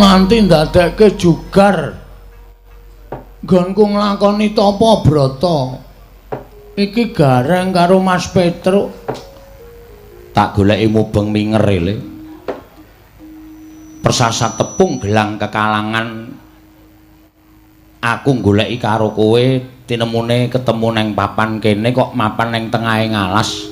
Nganti ndadekke jugar nggonku nglakoni tapa brata iki gareng karo Mas Petruk tak goleki mubeng minger le persasat tepung gelang kekalangan aku goleki karo kowe tinemune ketemu neng papan kene kok mapan neng tengahing alas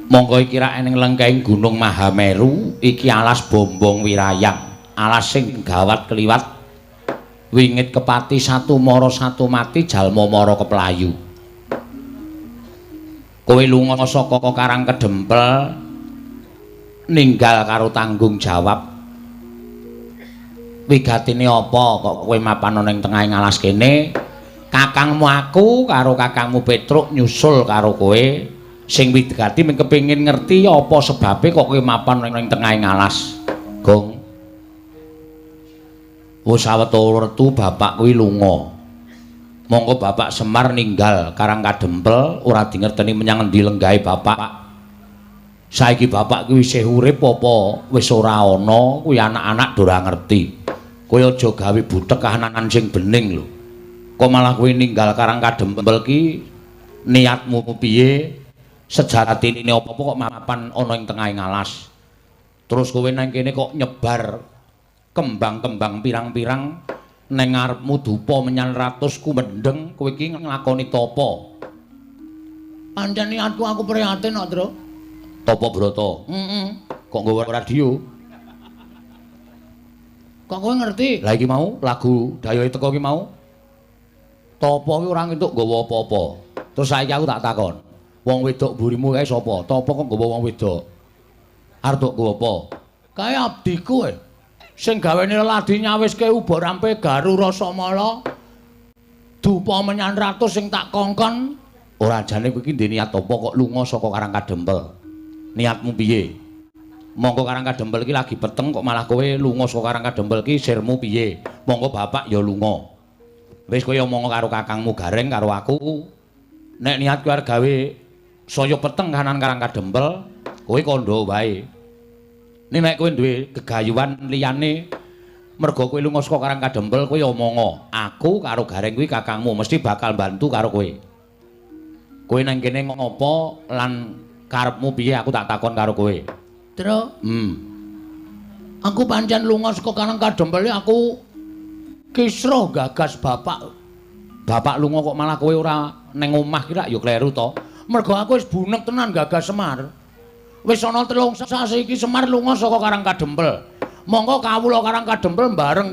monggo iki rak ning lengkeng Gunung Mahameru iki alas Bombong Wirayang alas sing gawat kliwat wingit kepati satu mara satu mati jalma mara keplayu kowe lunga saka Karang Kedempel ninggal karo tanggung jawab wigatine apa kok kowe mapan ning tengahing alas kene kakangmu aku karo kakangmu Petruk nyusul karo kowe sing wigati mung kepengin ngerti apa sebabe kok kowe mapan ning tengahing alas Gong wis sawetara retu bapak kuwi lunga monggo Bapak Semar ninggal Karang Kadempel ora dingerteni menyang endi lenggahe bapak saiki bapak kuwi isih urip apa wis ora ana kuwi anak-anak ora ngerti kowe aja gawe butek kahanan sing bening lho kok malah kowe ninggal Karang Kadempel ki niatmu piye sejatine apa-apa kok mapan ana ing tengahing alas terus kowe nang kene kok nyebar kembang-kembang pirang-pirang neng ngarepmu dupa menyang ratus kumendeng kowe iki nglakoni tapa pancen niatku aku prihatin kok Tru tapa brata kok nggawa radio kok kowe ngerti lah iki mau lagu dayohe teko iki mau tapa ki ora entuk nggawa apa-apa terus saiki aku tak takon wong wedok burimu kae sapa tapa kok nggawa wong wedok arep nggawa apa kae abdiku sing gawene ladi nyawiske ubah rampe garu rasa mala dupa menyang ratus sing tak kongkon ora jane kowe iki ndek niat apa kok lunga saka Karang Kadempel niatmu piye monggo Karang Kadempel iki lagi peteng kok malah kowe lunga saka Karang Kadempel iki sirmu piye monggo bapak ya lunga wis kowe omong karo kakangmu Gareng karo aku nek niatku arep gawe saya peteng kanan Karang Kadempel kowe kandha wae nek kowe duwe gegayuhan liyane mergo kowe lunga saka Karang Kadempel kowe omongo aku karo Gareng kuwi kakangmu mesti bakal bantu karo kowe kowe nang kene ngopo lan karepmu piye aku tak takon karo kowe Tru aku pancen lunga saka Karang Kadempel aku kisruh gagas bapak lunga kok malah kowe ora ning omah ki rak ya kleru to mergo aku wis bunek tenan gagas Semar wis ana 3 sasi iki Semar lunga saka Karang Kadempel. Monggo kawula Karang Kadempel bareng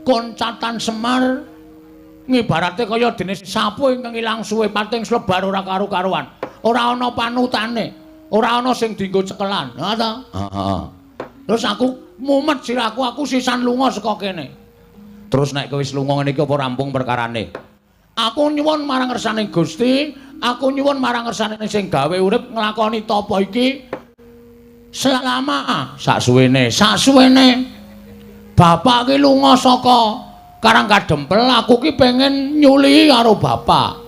koncatan Semar ngibarate kaya dene sapu ingkang ilang suwe pating slebar ora karo-karuan. Ora ana panutane, ora ana sing dienggo cekelan. Ha ta? Heeh. Terus aku mumet siraku aku sisan lunga saka kene. Terus nek kowe wis lunga ngene iki apa rampung perkarane? Aku nyuwun marang ngersane Gusti, aku nyuwun marang ngersane sing gawe urip nglakoni tapa iki selama saksuwene bapak ki lunga saka Karang Kadempel aku ki pengen nyuli karo bapak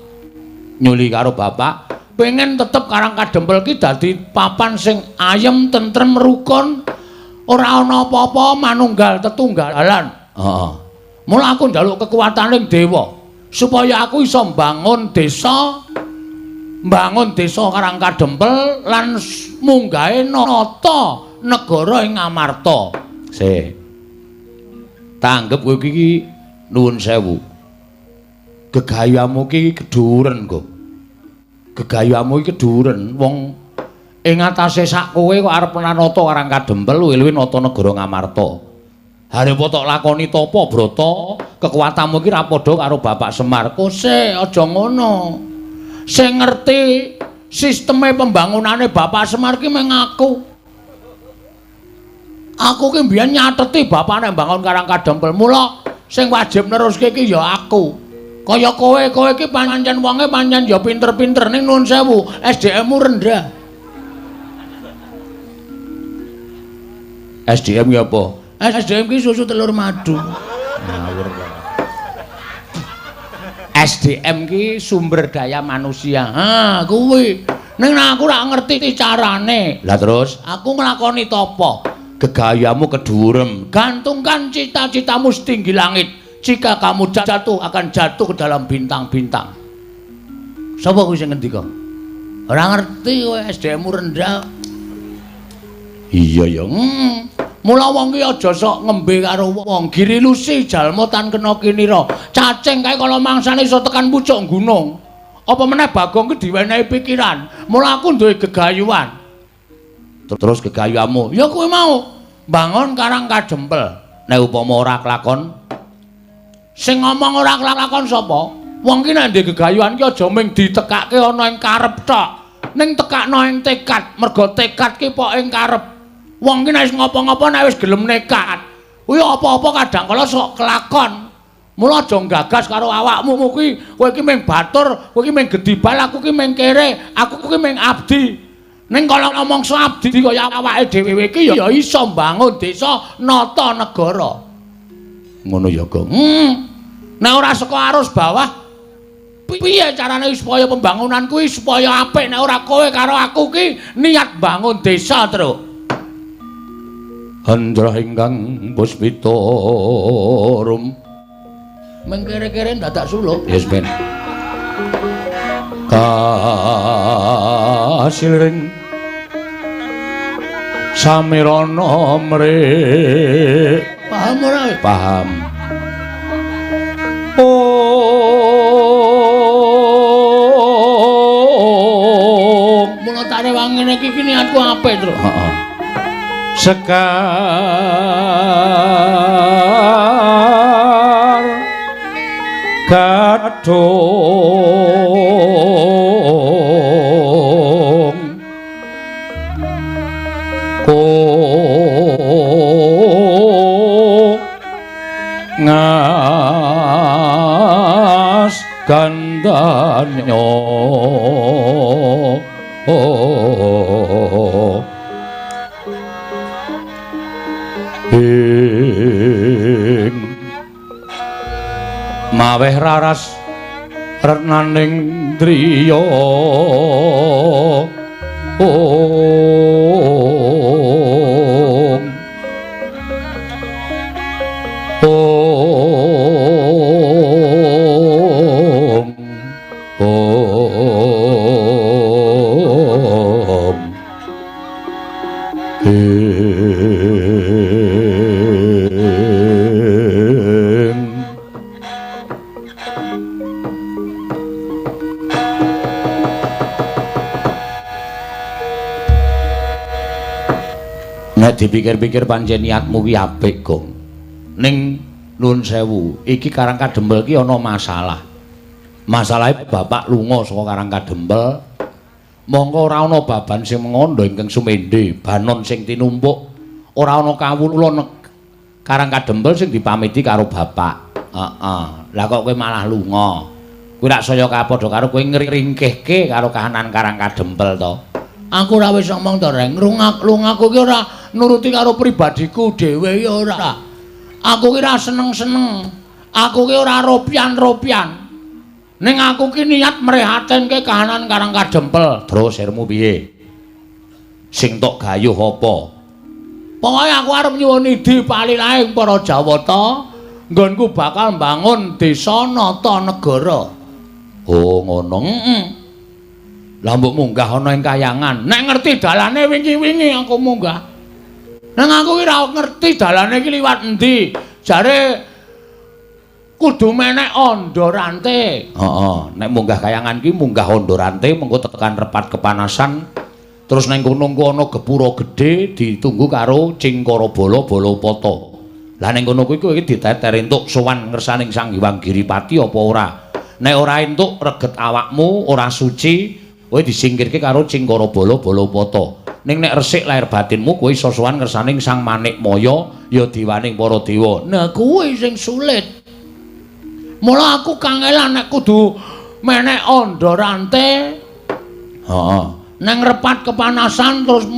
pengen tetep Karang Kadempel ki dadi papan sing ayem tentrem rukun ora ana apa-apa manunggal tetunggalan mula aku njaluk kekuwataning dewa supaya aku iso mbangun desa Karang Kadempel lan munggahe nata negara ing Amarta. Sik. Tanggep kowe iki nuwun sewu. Gegayamu iki keduren, kok. Gegayamu iki keduren wong ing atase sak kowe kok arep nata Karang Kadempel luwih nata negara Ngamarta. Harep tok lakoni tapa brata, kekuatanmu iki ra padha karo Bapak Semar. Kose aja ngono. Sing ngerti sisteme pembangunane Bapak Semar ki meng aku. Aku ki mbiyen nyateti bapakne mbangun Karang Kadempel. Mula sing wajib neruske ki ya aku. Kaya kowe ki pancen wonge pancen ya pinter-pinter ning nuwun sewu, SDM-mu rendah. SDM ki apa? SDM ki susu telur madu. Ngawur. SDM ki sumber daya manusia. Ha, kuwi. Ning aku ora ngerti carane. Lah terus aku nglakoni topo? Gegayamu kedurem. Gantungkan cita-citamu setinggi langit. Jika kamu jatuh akan jatuh ke dalam bintang-bintang. Sapa kuwi sing ngendika? Ora ngerti kowe SDM-mu rendah. Iya ya. Mula wong ki aja sok ngembe karo wong. Girilusi jalma tan kena kinira. Cacing kae kala mangsane iso tekan pucuk gunung. Apa meneh Bagong ki diwenehi pikiran. Mula aku duwe gegayuhan. Terus gegayuhanmu, ya kowe mau bangun Karang Kadempel. Nek upama ora kelakon, sing ngomong ora kelakon sapa? Wong ki nek ndek gegayuhan ki aja mung ditekake ana ing karep tok. Ning tekakno ing tekad, mergo tekad ki pok ing karep. Wong ki nek wis ngopo-ngopo nek wis gelem nekat, kuwi apa-apa kadang kala sok kelakon. Mula aja gagas karo awakmu kuwi. Kowe ki mung batur, kowe ki mung gedibal, aku ki mung kere, aku ki mung abdi. Ning kala ngomong so abdi kaya awake dhewe iki ya iso mbangun desa nata negara. Ngono ya, Gong. Nek ora saka arus bawah piye carane supaya pembangunan kuwi supaya apik nek ora kowe karo aku ki niat bangun desa terus. Handra ingkang puspita rum mengkere-kere dadak suluk. Yes, Ben. Kasilring samirana mrih. Paham ora? Paham. Oh, mula tak rewang ngene iki niatku apik, Tru. Heeh. Sekar kadung ngas gandanyo ing maweh raras renaning driya nek dipikir-pikir pancen niatmu ki apik, Gong. Ning nuwun sewu, iki Karang Kadempel ki ana masalah. Masalahe bapak lunga saka Karang Kadempel. Mongko ora ana baban sing mengondo ingkang sumendhe, banon sing tinumpuk, ora ana kawula Karang Kadempel sing dipamiti karo bapak. Heeh. Lah kok kowe malah lunga. Kuwi rak saya kapadha karo kowe ngringkihke karo kahanan Karang Kadempel to. Aku ora wis ngomong to, Reng. Lungaku ki ora nuruti karo pribadiku dhewe ya ora. Aku ki ora seneng-seneng. Aku ki ora ropian-ropian. Ning aku ki niat mrehatenke kahanan Karang Kadempel. Terus sirmu piye? Sing tok gayuh apa? Pokoke aku arep nyuwun idi palilaing para Jawata, nggonku bakal mbangun desa nata negara. Oh, ngono. Heeh. Lah mbok munggah ana ing kayangan. Nek ngerti dalane wingi-wingi aku munggah. Nang aku ki ora ngerti dalane iki liwat endi. Jare kudu menek Ondorante. Heeh, nek munggah kayangan ki munggah Ondorante mengko tekan repat kepanasan. Terus nang kono ana gepura gedhe ditunggu karo Cingkarabala Balapata. Lah ning kono kuwi kowe iki diteter entuk sowan ngersaning Sang Hyang Giripati apa ora? Nek ora entuk reget awakmu, ora suci, kowe disingkirke karo Cingkarabala Balapata. Ning nek resik lahir batinmu kowe iso sowan ngersaning Sang Manikmaya ya diwaning para dewa. Nah kuwi sing sulit. Mula aku kangelan nek kudu menek Ondorante. Heeh. Nang repat kepanasan terus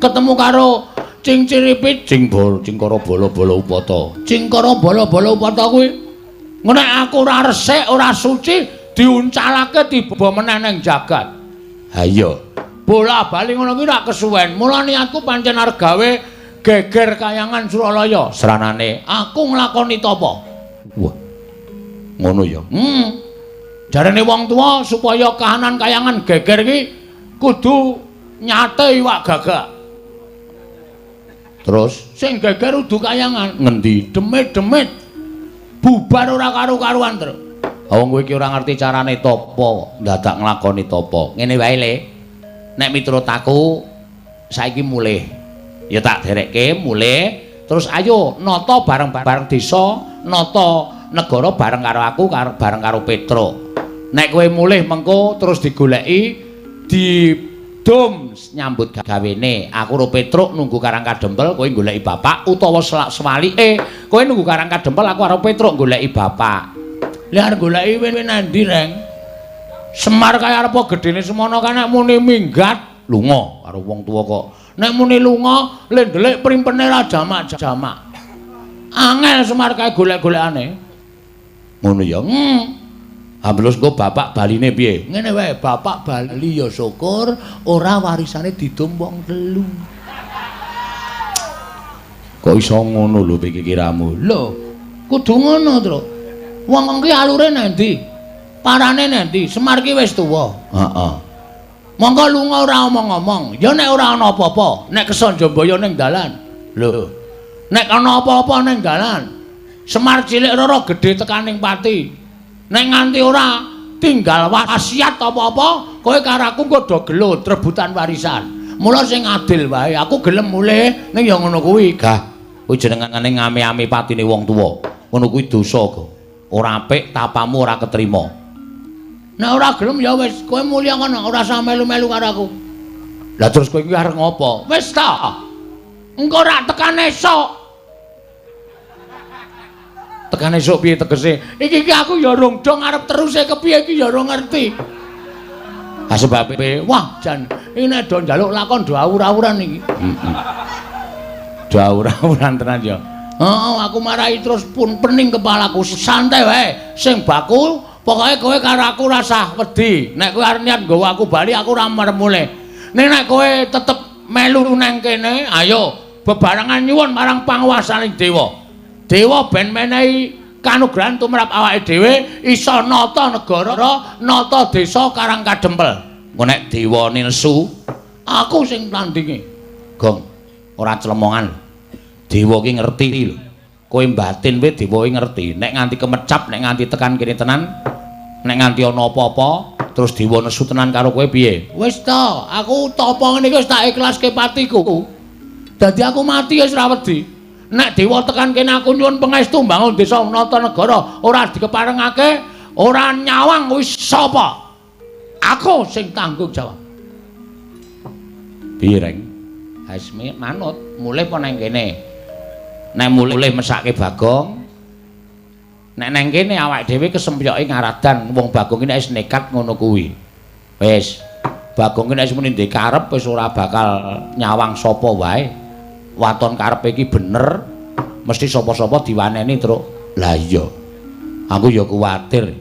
ketemu karo Cing ciripit cingkara bala-bala upata. Cingkara bala-bala upata kuwi nek aku ora resik ora suci diuncalake tiba meneh ning jagat. Ha iya. Bola-bali ngono kuwi rak kesuwen. Mula niatku pancen arep gawe geger kayangan Suralaya. Seranane aku nglakoni tapa? Wah. Ngono ya. Jarene wong tuwa supaya kahanan kayangan geger iki kudu nyate iwak gagak. Terus sing geger udu kayangan ngendi? Demit-demit. Bubar ora karu-karuan, Tru. Wong kowe iki ora ngerti carane tapa, dadak nglakoni tapa. Ngene wae Le. Nek miturut aku saiki mulih. Ya tak derekke mulih, terus ayo nata bareng-bareng desa, nata negara bareng karo aku bareng karo Petruk. Nek kowe mulih mengko terus digoleki di dom nyambut gawene. Aku karo Petruk nunggu Karang Kadempel, kowe goleki bapak utawa sewalike kowe nunggu Karang Kadempel, aku karo Petruk goleki bapak. Lah arep goleki wene nandi, Reng? Semar kaya arep gedene semono kan nek muni minggat lunga karo wong tuwa kok. Nek muni lunga le ndelik primpene ra jamak-jamak. Angel Semar kaya golek-golekane. Ngono ya. Ambles engko bapak baline piye? Ngene wae, bapak bali ya syukur ora warisane didum wong telu. Kok iso ngono lho pikiramu? Lho, kudu ngono, Tru. Wong iki alure nendi? Parane nendi? Semar ki wis tuwa. Heeh. Monggo lunga ora omong-omong. Ya nek ora ana apa-apa, nek keson Jambaya ning dalan. Lho. Nek ana apa-apa ning dalan, Semar cilik roro gedhe tekaning pati. Nek nganti ora tinggal wasiat apa-apa, kowe karo aku engko do gelut rebutan warisan. Mula sing adil wae, aku gelem mulih ning ya ngono kuwi. Gah, kuwi jenengane ngame-ame patine wong tuwa. Ngono kuwi dosa kok. Ora apik, tapamu ora ketrima. Nek ora gelem ya wis, kowe mulya kono, ora usah melu-melu karo aku. Lah terus kowe iki arep ngopo? Wis ta. Engko ora tekan esuk. Tekan esuk piye tegese? Iki aku ya rung dong arep teruse kepiye iki ya ora ngerti. Ha sebabe wah jan iki nek do njaluk lakon do awur-awuran iki. Heeh. Do awur-awuran tenan ya. Heeh, aku marahi terus pun pening kepalaku. Santai wae. Sing baku pokoke kowe karo aku rasah wedi. Nek kowe arep niat nggawa aku bali aku ora marep mulih. Nek kowe tetep melu nang kene, ayo bebarengan nyuwun marang panguwasaning dewa. Dewa ben menehi kanugrahan tumrap awake dhewe iso nata negara, nata desa Karang Kadempel. Engko nek dewa nesu, aku sing tandingi. Gong, ora clemongan. Dewa ki ngerti lho. Kowe batin kowe dewa ki ngerti. Nek nganti kemecap, nek nganti tekan kene tenan, nek nganti ana apa-apa, terus dewa nesu tenan karo kowe piye? Wis ta, aku tapa ngene iki wis tak ikhlaske patiku. Dadi aku mati wis ora wedi. Nek dewa tekan kene aku nyuwun pangestu mbangun desa nata negara, ora dikeparengake, ora nyawang wis sapa? Aku sing tanggung jawab. Piye, Reng? Hasmi manut, mulih apa nang kene? Nek mulih mesake Bagong. Nek nang kene awake dhewe kesempyoke ngaradan wong Bagong iki wis nekat ngono kuwi. Wis, Bagong iki nek muni ndek karep wis ora bakal nyawang sapa wae. Waton karepe iki bener, mesti sapa-sapa diwaneni truk. Lah iya. Aku ya kuwatir.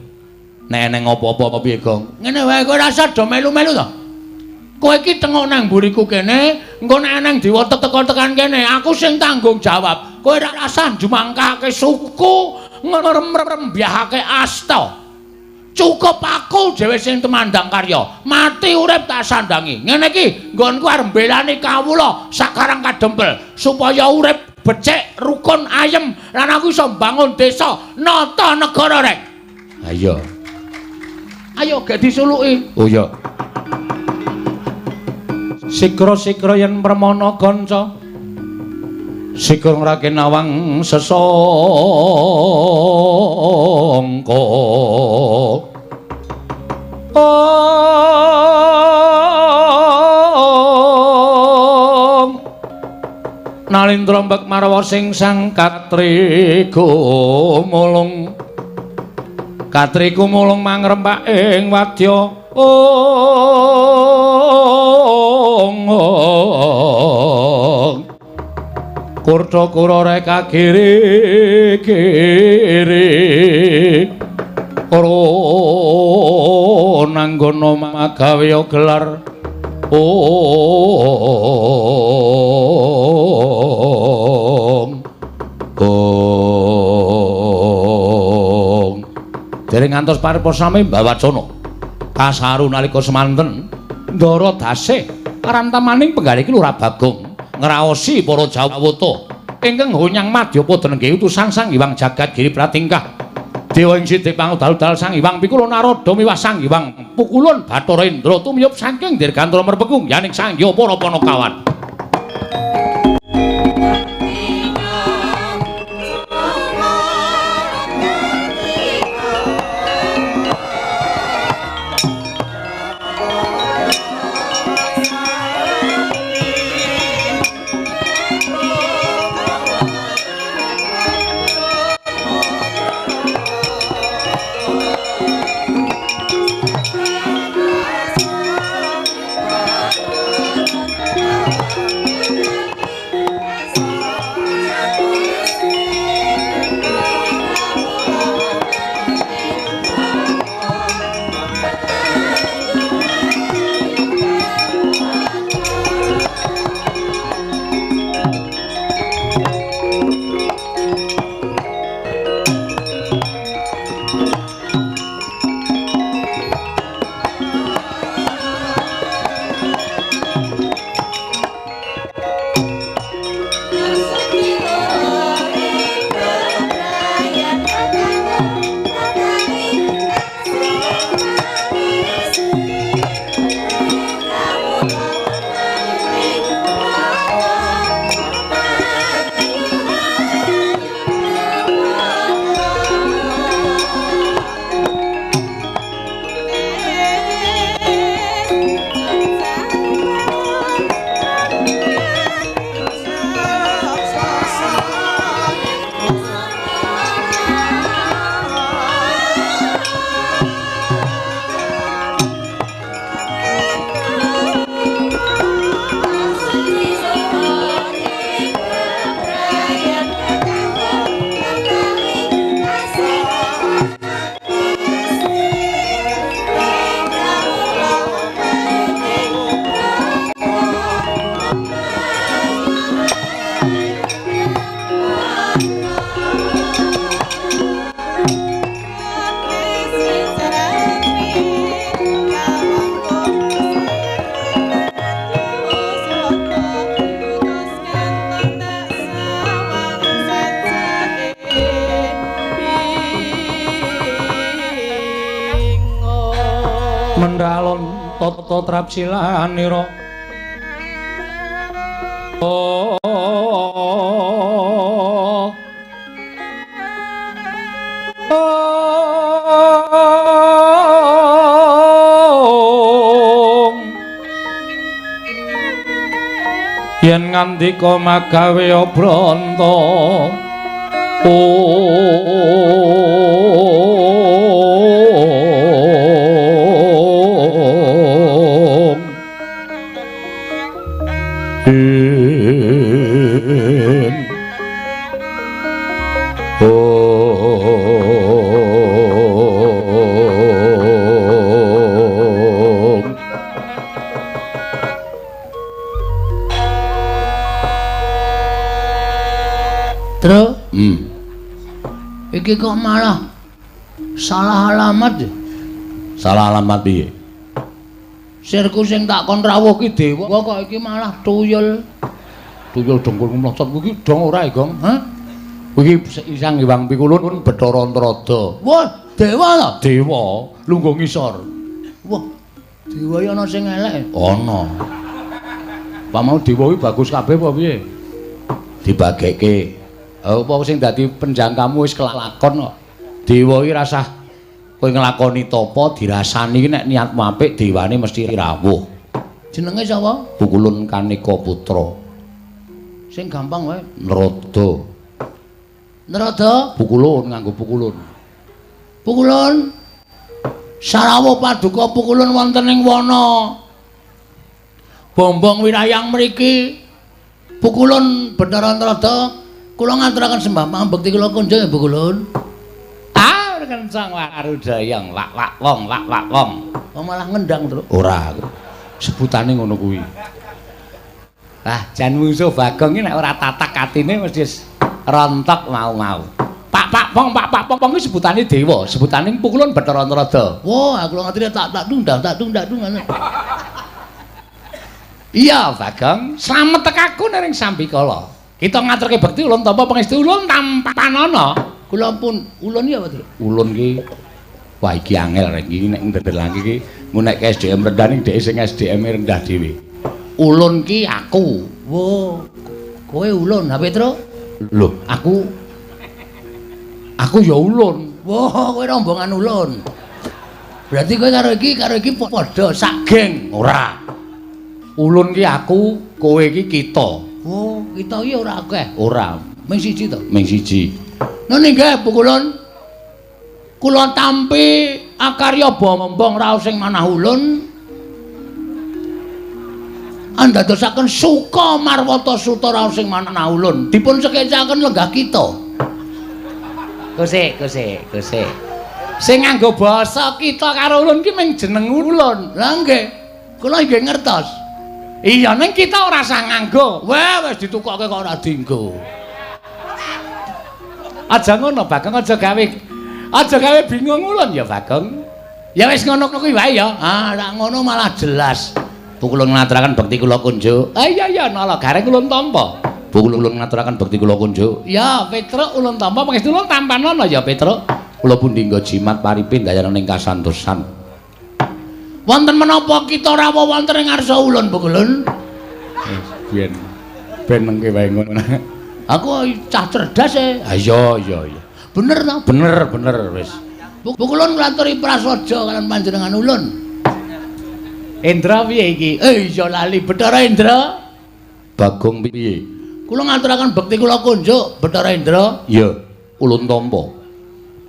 Nek eneng apa-apa piye, Gong? Ngene wae kowe rasa do melu-melu to? Kowe iki tengok nang mburiku kene, engko nek eneng dewa teko tekan kene, aku sing tanggung jawab. Kowe ora rasa jumangkake suku, ngrembyahake asta. Cukup aku dhewe sing temandang karya. Mati urip tak sandangi. Ngene iki nggonku arep mbelani kawula sak Karang Kadempel supaya urip becik, rukun, ayem lan aku iso mbangun desa nata negara, Rek. Ayo. Ayo gek disuluki. Oh iya. Sikra-sikra yen permana kanca. Sikra Raden Nawang sesangka. Nalindra mbek marwa sing sang katriku mulung. Katriku mulung mangrempak ing wadya. Purtokura reka kiri-kiri ora nanggono magawe gelar dereng ngantos paripurna sami mbawacana kasaru nalika semanten ndara dasih karantamaning penggalih iki Lurah Bagong ngraosi para Jawata ingkang honyang Madyapada nenggih utusan Sang Hyang Jagat Giri Pratingkah Dewa ing sithik pangudal-udal Sang Hyang Pikula Narada miwah Sang Hyang Pukulun Bathara Indra tumiyup saking dirgantara merpekung yaning Sang Hyang para Panakawan. Mendalon tata trapsilanira yen ngandika magawe Branta Tru, iki kok malah salah alamat. Salah alamat piye? Sirku sing tak kon rawuh ki dewa kok iki malah tuyul. Tuyul dengkul mlocot kuwi dong ora, Gong. Hah? Kuwi Sang Hyang Pikulun Bathara Antarada. Wah, dewa ta? Dewa lungguh ngisor. Wah, dewa ya ana sing elek. Ana. Pak mau dewa kuwi bagus kabeh apa piye? Dibagekke. Apa sing dadi penjangkamu wis kelakon kok. Dewa iki rasah kowe nglakoni tapa dirasani nek niatmu apik dewane mesti rawuh. Jenenge sapa? Pukulun Kanika Putra. Sing gampang wae. Narada. Narada? Pukulun nganggo pukulun. Pukulun. Sarawuh paduka pukulun wonten ing wana. Bombong wirayang mriki Pukulun Bathara Antarada kula ngaturaken sembah pangabekti kula kunjung ya Pukulun. Ah kencang warudayang lak wong. Kok malah ngendang terus. Ora. Sebutane ngono kuwi. Ah, jan musuh Bagong iki nek ora tatak atine mesti rontok mau-mau. Pak Pong iki sebutane dewa, sebutane Pukulun Bathara Antarada. Wah, kula ngatine tak tundang ngono. Iya, Bagong, slamet tekaku ning Sambikala. Kita ngaturke bekti ulun tampa pangestu ulun tampanana. Kula pun ulun iki apa, Tru? Ulun ki wah iki angel rek iki nek ndedelake iki ngunekke SDM rendah ning dhek sing SDM rendah dhewe. Ulun ki aku. Wo. Kowe ulun, ha Petro? Lho, aku ya ulun. Wah, kowe rombongan ulun. Berarti kowe karo iki padha sak geng. Ora. Ulun ki aku, kowe ki kita. Oh, kita iki ora akeh. Ora, Ming siji to? ming siji. Nah nggih, Pukulun. Kula tampi akarya bombong raos sing manah ulun. Andadosaken suka marwata suta raos sing manah ulun. Dipun sekecaken lenggah kita. Kusik. Sing nganggo basa kita karo ulun ki ming jeneng ulun. Lah nggih, kula nggih ngertos. Iya ning kita ora sah nganggo. Wah, wis ditukokke kok ora dienggo. Aja ngono, Bagong, aja gawe bingung ulun ya, Bagong. Ya wis ngono kuwi wae ya. Ah, nek ngono malah jelas. Pukulun ngaturaken bekti kula kunjuk. Ah iya nala gareng ulun tampa. Pukulun ngaturaken bekti kula kunjuk. Ya, Petruk ulun tampa pangestu ulun tampanana ya, Petruk. Kula pun dinggo jimat paripin dayanan ing kasantosan. Wonten menapa kita rawuh wonten ing ngarsa ulun, Pukulun? Ben mengke wae ngono. Aku cah cerdas e. Ah iya. Bener to? Bener wis. Pukulun nglanturi prasaja kalian panjenengan ulun. Indra piye iki? Iya lali Bathara Indra. Bagong piye? Kula ngaturaken bekti kula kunjuk Bathara Indra. Iya, ulun tampa.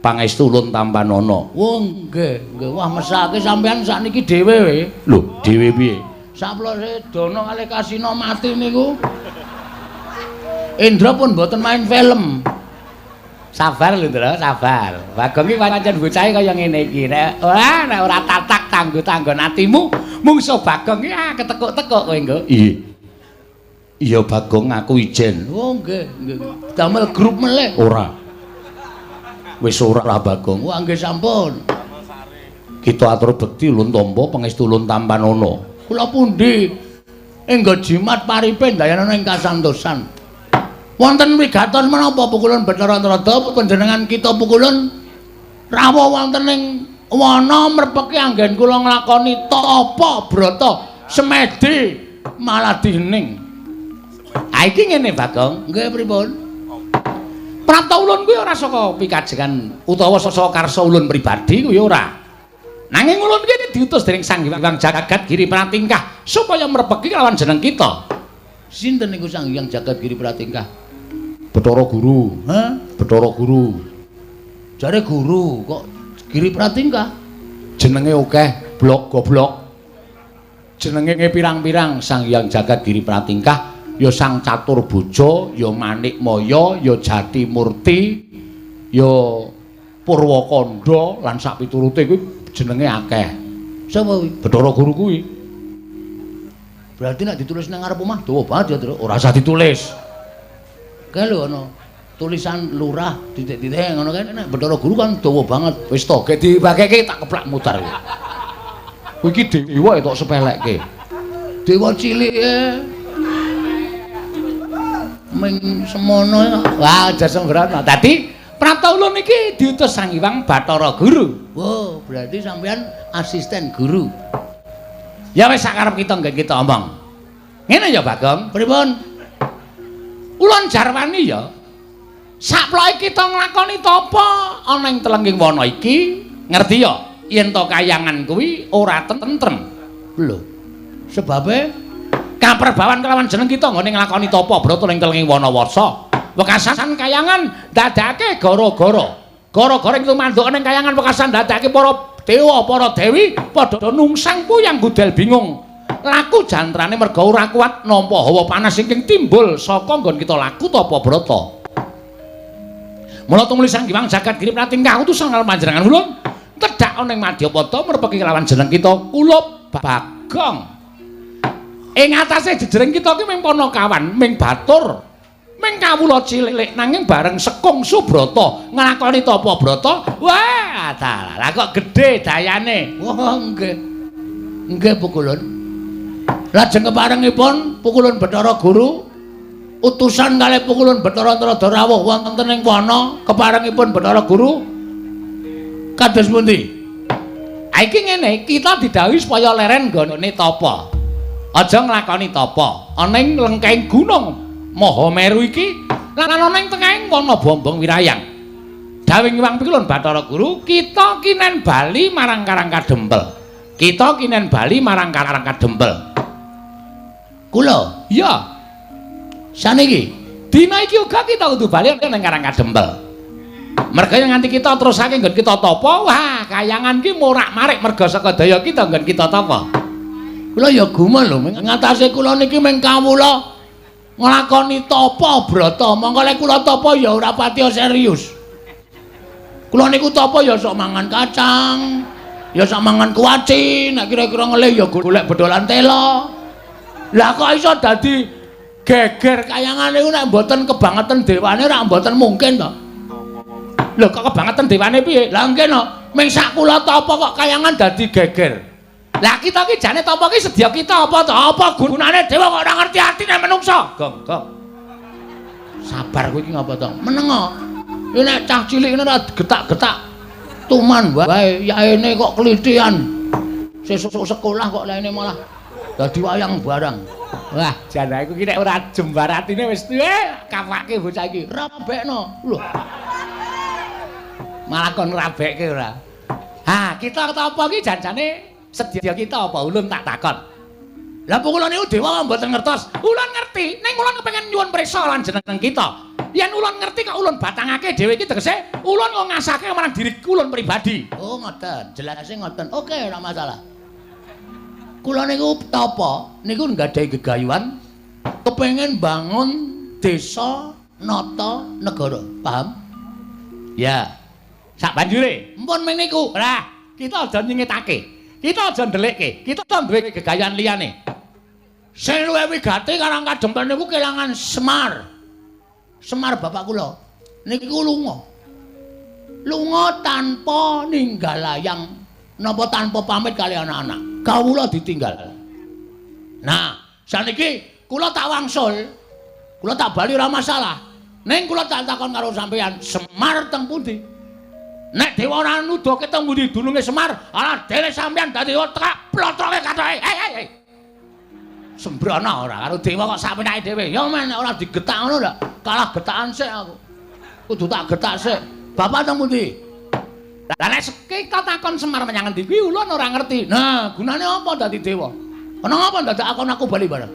Pangestu ulun tampanana. Wah, nggih. Wah, mesake sampean sakniki dhewe we. Lho, dhewe piye? Saplose dono kalih kasino mati niku. Indra pun mboten main film. Sabar lho, Ndra, sabar. Bagong iki pancen bocahe kaya ngene iki. Nek ora tatak tanggo-tanggon atimu, mungsuh Bagong iki ketekuk-tekuk kowe engko. Iya, Bagong aku ijen. Oh, nggih. Damel grup meleh. Ora. Wis ora lah, Bagong. Wah, nggih sampun. Kita atur bekti ulun tampa pangestu ulun tampanana. Kula pundi enggo jimat paripin dayanana ing kasantosan. Wonten wigatos menapa Pukulun Bathara Antarada panjenengan kita Pukulun rawuh wonten ing wana mrepeki anggen kula nglakoni tapa brata semedi maladining. Ha iki ngene Bagong. Nggih pripun? Prapta ulun kuwi ora saka pikajengan utawa saka karsa ulun pribadi kuwi ora. Nanging ulun iki diutus dening Sang Hyang Jagat Giri Pratingkah supaya mrepeki lawan jeneng kita. Sinten niku Sang Hyang Jagat Giri Pratingkah? Bathara Guru. Hah? Bathara Guru. Jare guru kok Giri Pratingkah? Jenenge akeh, blok goblok. Jenenge pirang-pirang Sang Hyang Jagat Giri Pratingkah, ya Sang Catur Boja, ya Manik Maya, ya Jati Murti, ya Purwakanda lan sak piturute kuwi jenenge akeh. Sapa kuwi? Bathara Guru kuwi. Berarti nek ditulis nang ngarep omah dawa banget ya, Tru. Ora usah ditulis. Kae lho ana tulisan lurah titik-titik ngono kan nek Bathara Guru kan dawa banget. Wis to, gek dibageke tak keplak mutar kuwi. Kuwi iki dewa tok sepelekke. Dewa cilik ming semono. Wah, aja sembrono. Dadi Prapta ulun iki diutus Sang Hyang Bathara Guru. Wow, berarti sampean asisten guru. Ya wis sakarep kita nggih kita omong. Ngene ya Bagong. Pripun? Ulun jarwani ya. Saploke kita nglakoni tapa ana ing telenging wana iki, ngerti ya? Yen to kayangan kuwi ora tentrem. Lho. Sebabe kaperbawan kelawan jeneng kita nggone nglakoni tapa brata ning telenging wana warsa. Wekasan kayangan dadake gara-gara. Gara-gara ing tumanduk ning kayangan wekasan dadake para dewa, para dewi padha nungsang puyang gudel bingung. laku jantrane merga ora kuat nampa hawa panas ingkang timbul saka nggon kita laku Tapa Brata. Mula tumuli Sanghyang Jagat Giri Prating kautusan karo panjenengan kula tedhak ana ing Madyapada merpeki kelawan jeneng kita kula Bagong. Ing atase jejering kita ki ming Panakawan, ming batur, ming kawula cilik nanging bareng Sekung Subrata nglakoni Tapa Brata. Wah, lah kok gedhe dayane. Wah, nggih. Nggih Pukulun. Lajeng keparengipun Pukulun Bathara Guru utusan kalih Pukulun Bathara Antarada rawuh wonten ing wana keparengipun Bathara Guru kados pundi? Iki ngene, kita didhawuhi supaya leren nggone tapa. Aja nglakoni tapa. Ana ing lengkeng gunung Mahameru iki lan ana ing tengahing wana Bombong Wirayang. Dawing Hyang Pukulun Bathara Guru, kita kinen bali marang Karang Kadempel. Kita kinen bali marang Karang Kadempel. Kula, iya. Saniki, dina iki uga kita kudu bali nang Karang Kadempel. Merga nganti kita terusake nggon kita tapa, wah, kayangan ki morak-marik merga saka daya kita nggon kita tapa. Kula ya gumun lho, ngatasi kula niki mung kawula nglakoni tapa brata, mongko lek kula tapa ya ora patiya serius. Kula niku tapa ya sok mangan kacang, ya sok mangan kuaci, nek kira-kira ngelih ya golek bedolan tela. Lah kok iso dadi geger kayangan niku nek mboten kebangetan dewane ora mboten mungkin to. Lho kok kebangetan dewane piye? Lah nggih no, ming sak kula tapa kok kayangan dadi geger. Lah kita ki jane tapa ki sedya kita apa to? Apa gunane dewa kok ora ngerti atine menungsa? Gong. Sabar kowe iki ngapa to? Menengo. Iki nek cah cilik ngene ora getak-getak. Tuman wae yaene kok klithian. Sesuk sekolah kok laene malah dadi wayang barang. Wah, jan aku ki nek ora jembaratine wis kapake bocah iki. Rabekno. Lho. Malah kon rabekke ora. Ha, kita apa ki janjane sedya kita apa ulun tak takon. Lah kula niku dewa mboten ngertos. Ulun ngerti, ning ulun kepengin nyuwun prisa lan jeneng kita. Yen ulun ngerti kok ulun batangake dhewe iki tegese ulun kok ngasake marang diri ulun pribadi. Oh, ngoten. Jelase ngoten. Oke, ora masalah. Kula niku tapa? Niku nggadahi gegayuhan kepengin bangun desa nata negara. Paham? Ya. Sak banjure, mpun ming niku. Lah, kita aja nyingetake. Kita aja ndelikke. Kita duwe gegayuhan liyane. Sing luwih wigati Karang Kadempel niku kelangan Semar. Semar bapak kula. Niku lunga. Lunga tanpa ninggalayang napa tanpa pamit kali anak-anak. Kawula ditinggal. Nah, saniki kula tak wangsul. Kula tak bali ora masalah. Ning kula tak takon karo sampeyan, Semar teng pundi? Nek dewa ora nuduhke teng pundi dununge Semar, ala dene sampeyan dadi otak plotroke katoke. Hei. Sembrana ora karo dewa kok sapenake dhewe. Ya men ora digetak ngono ndak. Kalah getakan sik aku. Kudu tak getak sik. Bapak teng pundi? Lah nek kita takon Semar menyang endi kuwi ulun ora ngerti. Nah, gunane apa dadi dewa? Kenapa ndak takon aku bali bareng?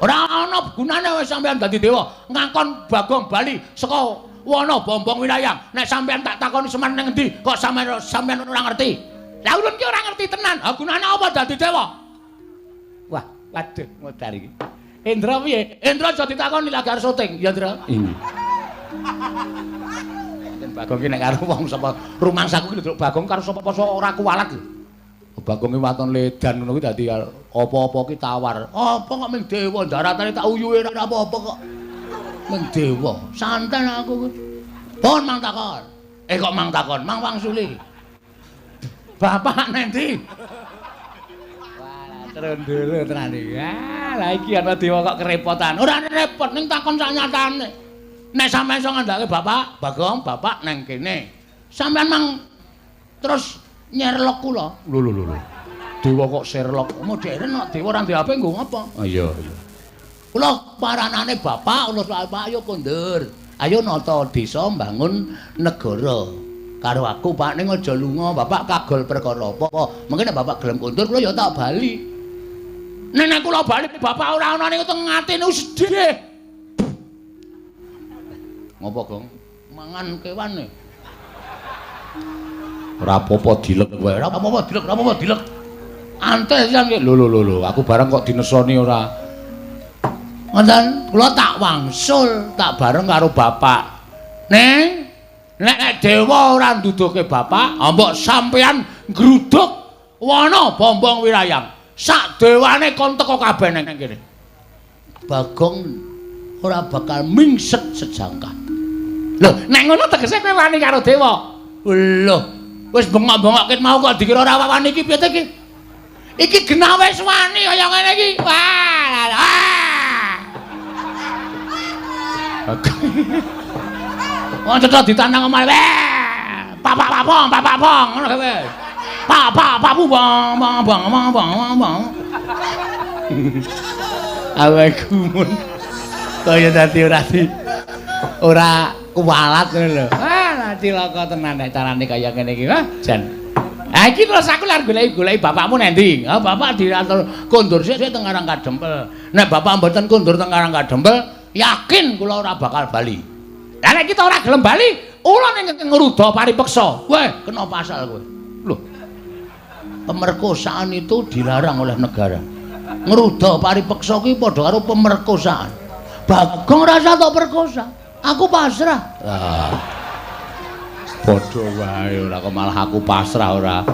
Ora ana gunane wis sampeyan dadi dewa. Ngakon Bagong bali saka wana Bombong Wirayang. Nek sampeyan tak takoni Semar nang endi, kok sampeyan ora ngerti. Lah ulun ki ora ngerti tenan. Ha gunane apa dadi dewa? Wah, waduh, modar iki. Indra piye? Indra aja ditakoni lagi arep syuting, ya Indra. Iya. Bagong ki nek karo wong sapa rumangsaku ki lho Bagong karo sapa ora kuwalat lho. Bagong ki waton ledan ngono kuwi dadi apa-apa ki tawar. Apa kok ming dewa daratane tak uyuhe ora apa-apa kok. Ming dewa, santen aku. Pun mang takon. Kok mang takon, mang wangsuli. Bapak nendi? Wah, trondolo tenan iki. Lah iki ana dewa kok kerepotan. Ora repot ning takon sak nyatane. Nek sampeyan iso ngandhake Bapak, Bagong, Bapak nang kene. Sampeyan mang terus nyerlok kula. Lho. Dewa kok Sherlock. Modern kok dewa ora ndek HP nggo ngapa? Oh iya. Kula paranane Bapak, Pak ayo kondur. Ayo nata desa mbangun negara. Karo aku Pak ning aja lunga, Bapak kagol perkara apa. Mengko nek Bapak gelem kondur kula ya tak bali. Nek kula bali Bapak ora ana niku teng ati niku sedih. Ngopo, Gong? Mangan kewane. Ora apa-apa dilek kowe. Ora apa-apa dilek. Antes sisan ki. Lho, aku bareng kok dinesoni ora. Ngoten, kula tak wangsul, tak bareng karo bapak. Nek dewa ora nduduhke bapak, mbok sampeyan gruduk wana bombong wirayang. Sak dewane kon teko kabeh nang kene. Bagong ora bakal mingset sejangka. Lho, nek ngono tegese kowe wani karo dewa. Lho, wis bengok-bengok ket mau kok dikira ora wani iki piye iki? Iki genah wis wani kaya ngene iki. Wong cetha ditandang omah Papak-papong ngono kowe. Papu bang. Awakku mun kaya dadi ora kuwalat ngono lho. Cilaka tenan nek carane kaya ngene iki, Jan. Ha iki terus aku lek goleki bapakmu nendi? Ha bapak diatur kondur sik teng Karang Kadempel. Nek bapak mboten kondur teng Karang Kadempel, yakin kula ora bakal bali. Lah nek kita ora gelem bali, ula ning ngruda paripeksa. Weh, kena pasal kowe. Lho. Pemerkosaan itu dilarang oleh negara. Ngruda paripeksa kuwi padha karo pemerkosaan. Bagong rasa tok perkosa. Aku pasrah. Padha wae ora kok malah aku pasrah ora.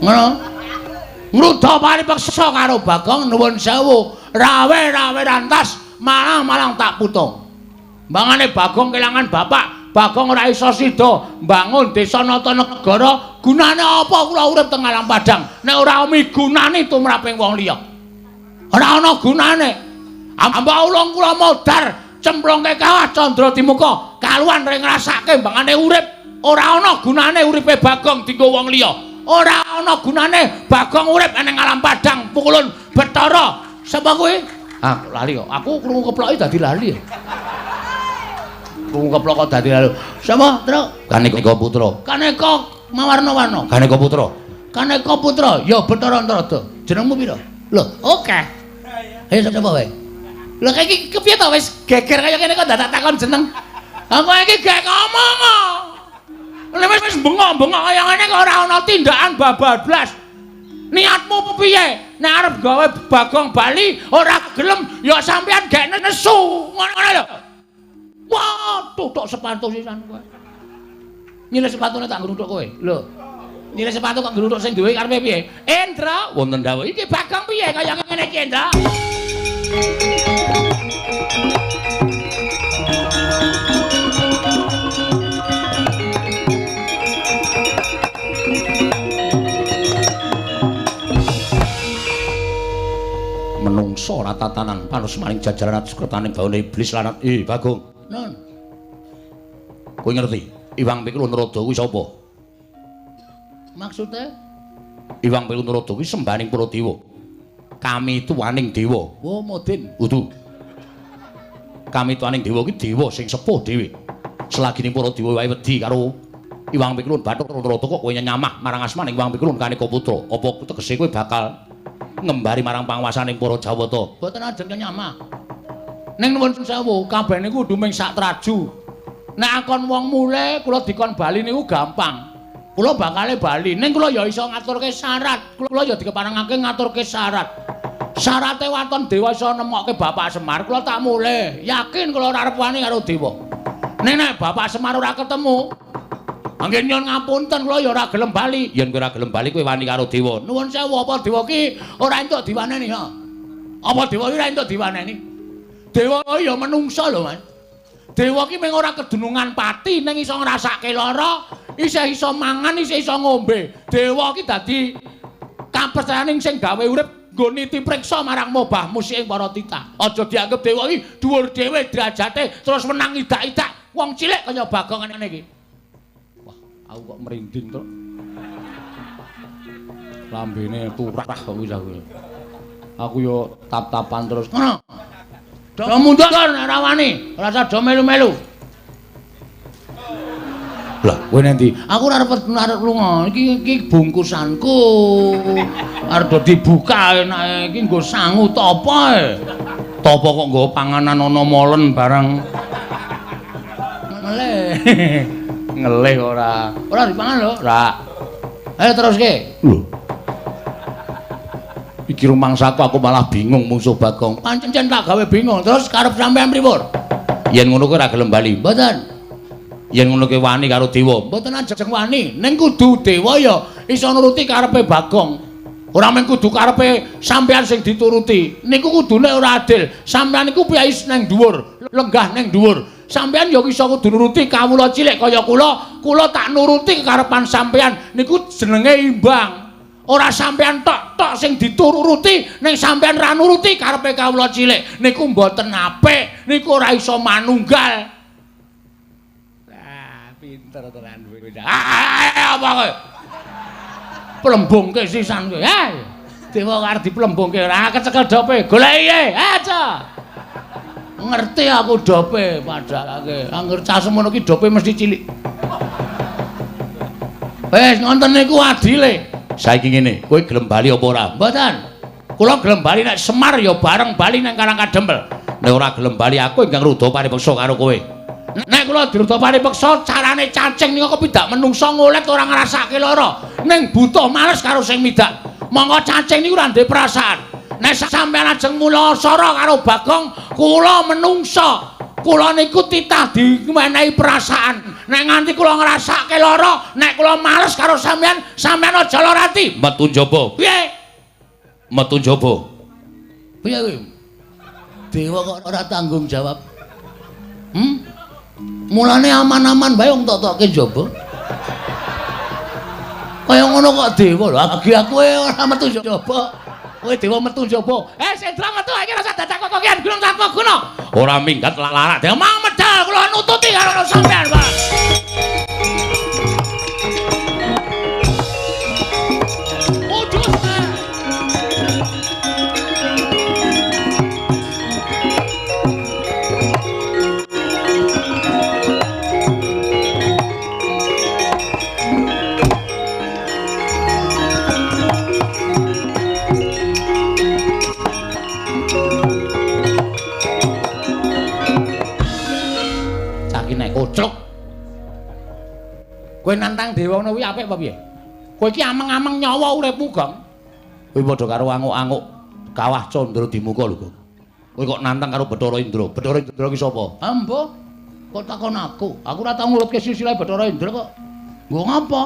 Ngono. Ngruda paripeksa karo Bagong nuwun sewu. Rawe rantas malang tak putung. Mangane Bagong kelangan bapak, Bagong ora iso sida mbangun desa nata negara. Gunane apa kula urip teng alam padang nek ora migunani tumraping wong liya. Ora ana gunane. Amba ulung kula modar cemplungke kawah Candra Dimuka kaluan ring ngrasake mbangane urip. Ora ana gunane uripe Bagong dienggo wong liya. Ora ana gunane Bagong urip ning alam padang pukulun Bathara. Sapa kuwi? Ah, lali kok. Aku krungu keploki dadi lali. Krungu keplok kok dadi lali. Sapa, Tru? Kaneka Putra. Kaneka mawarna-warna. Kaneka Putra. Kaneka Putra, ya Bathara Antarada. Jenengmu pira? Lho, oke. Ayo sapa wae? Lho kaya iki kepiye to wis geger kaya ngene kok dadak takon jeneng. Aku iki gek ngomong. Lha wis bengok-bengok kaya ngene kok ora ana tindakan bablas. Niatmu piye? Nek arep gawe Bagong bali ora gelem ya sampean gek nesu. Ngono lho. Waduh, tok sepatu sisan kowe. Nyilih sepatune tak ngruthuk kowe. Lho. Nyilih sepatu kok ngruthuk sing duwe karepe piye? Endra, wonten dawuh iki Bagong piye kaya ngene iki, Endra? Menungso ora tatanan panus maring jajaran sekretaning bawane iblis lan Bagong. Nun. Kowe ngerti? Iwang Pikul Narada kuwi sapa? Maksude? Iwang Pikul Narada kuwi sembaning para dewa. Kami tuwaning dewa. Oh, Modin. Udu. Kami tuwaning dewa kuwi dewa sing sepuh dhewe. Selagine para dewa wae wedi karo Iwang Pikul Bathara Narada kok kowe nyamah marang asmaning Iwang Pikul Kaneka Putra. Apa tegese kowe bakal ngembari marang panguwasaning para Jawata? Boten ajeng nyamah. Ning nuwun sewu, kabeh niku kudu ming sak traju. Nek akon wong mule kula dikon bali niku gampang. Kula bakale bali, ning kula ya iso ngaturke syarat. Kula ya dikeparengake ngaturke syarat. Syarate waton dewa iso nemokke Bapak Semar, kula tak mule. Yakin kula ora arep wani karo dewa. Nek Bapak Semar ora ketemu, anggen nyuwun ngapunten kula ya ora gelem bali. Yen kowe ora gelem bali kowe wani karo dewa. Nuwun sewu apa dewa ki ora entuk diwaneni ha. Apa dewa ki ora entuk diwaneni? Dewa ya menungsa lho, Mas. Dewa ki mung ora kedunungan pati ning iso ngrasake lara, isih iso mangan, isih iso ngombe. Dewa ki dadi kapercayaning sing gawe urip nggo niti priksa marang mobah musik para titah. Aja dianggep dewa ki dhuwur dhewe derajate terus menang idak-idak wong cilik kaya Bagong ngene iki. Wah, aku kok merinding to. Lambene turah kuwi aku yo tap-tapan terus. Ngono. Do mundur ora wani, ora usah do melu-melu. Lah, kowe nanti aku ora arep lunga. Iki bungkusanku. Arep do dibuka enake iki nggo sangu topo ae. Topo kok nggo panganan ana molen barang. Ngelih ora. Ora dipangan lho, ora. Ayo teruske. Lho. Iki rumangsaku aku malah bingung musuh Bagong. Pancen tak gawe bingung. Terus karep sampean pripun? Yen ngono kuwi ora gelem bali. Mboten. Yen ngono kuwi wani karo dewa. Mboten ajeng wani. Ning kudu dewa ya iso nuruti karepe Bagong. Ora mung kudu karepe sampean sing dituruti. Niku kudune ora adil. Sampean niku piyai nang dhuwur, lenggah nang dhuwur. Sampean ya iso kudu nuruti kawula cilik kaya kula tak nuruti karepan sampean. Niku jenenge imbang. Ora sampean tok sing dituruti ning sampean ra nuruti karepe kawula cilik niku mboten apik niku ora iso manunggal. Lah pinter tenan kowe. Apa kowe? Plembungke sisan kowe. Dewa arep diplembungke ora kecekel dope. Goleki aja. Ngerti aku dope padahake. Angger cah semono ki dope mesti cilik. Wes ngonten niku adile. Saiki ngene, kowe gelem bali apa ora? Mboten. Kula gelem bali nek Semar ya bareng bali nang Karangkadempel. Nek ora gelem bali aku ingkang ruda paripeksa karo kowe. Nek kula diruda paripeksa carane cacing nika kepidak menungsa ngolet ora ngrasake lara. Ning butuh males karo sing midak. Monggo cacing niku ora ndek perasaan. Nek sampeyan ajeng mula sara karo Bagong, kula menungsa. Kula niku titah dimenehi perasaan. Nek nganti kula ngrasake lara, nek kula males karo sampeyan, sampeyan aja lara ati. Metu njaba. Piye? Metu njaba. Piye kuwi? Dewa kok ora tanggung jawab. Mulane aman-aman bae wong tok-tokke njaba. Kaya ngono kok dewa lho, aku ora metu njaba. Kowe dewa metu njaba. Sendra metu iki rasa dadak kok kian gunung tanpa guna. Ora minggat larak Dewa mang medal kula nututi karo sampean, Pak. Kocok. Kowe nantang dewa ngono kuwi apik apa piye? Kowe iki ameng-ameng nyawa uripmu, Gong. Kowe padha karo anguk-anguk Kawah Candra Dimuka lho, Gong. Kowe kok nantang karo Bathara Indra. Bathara Indra ki sapa? Mbah, kok takon aku. Aku ora tau ngulutke silsilah Bathara Indra kok. Nggo ngapa?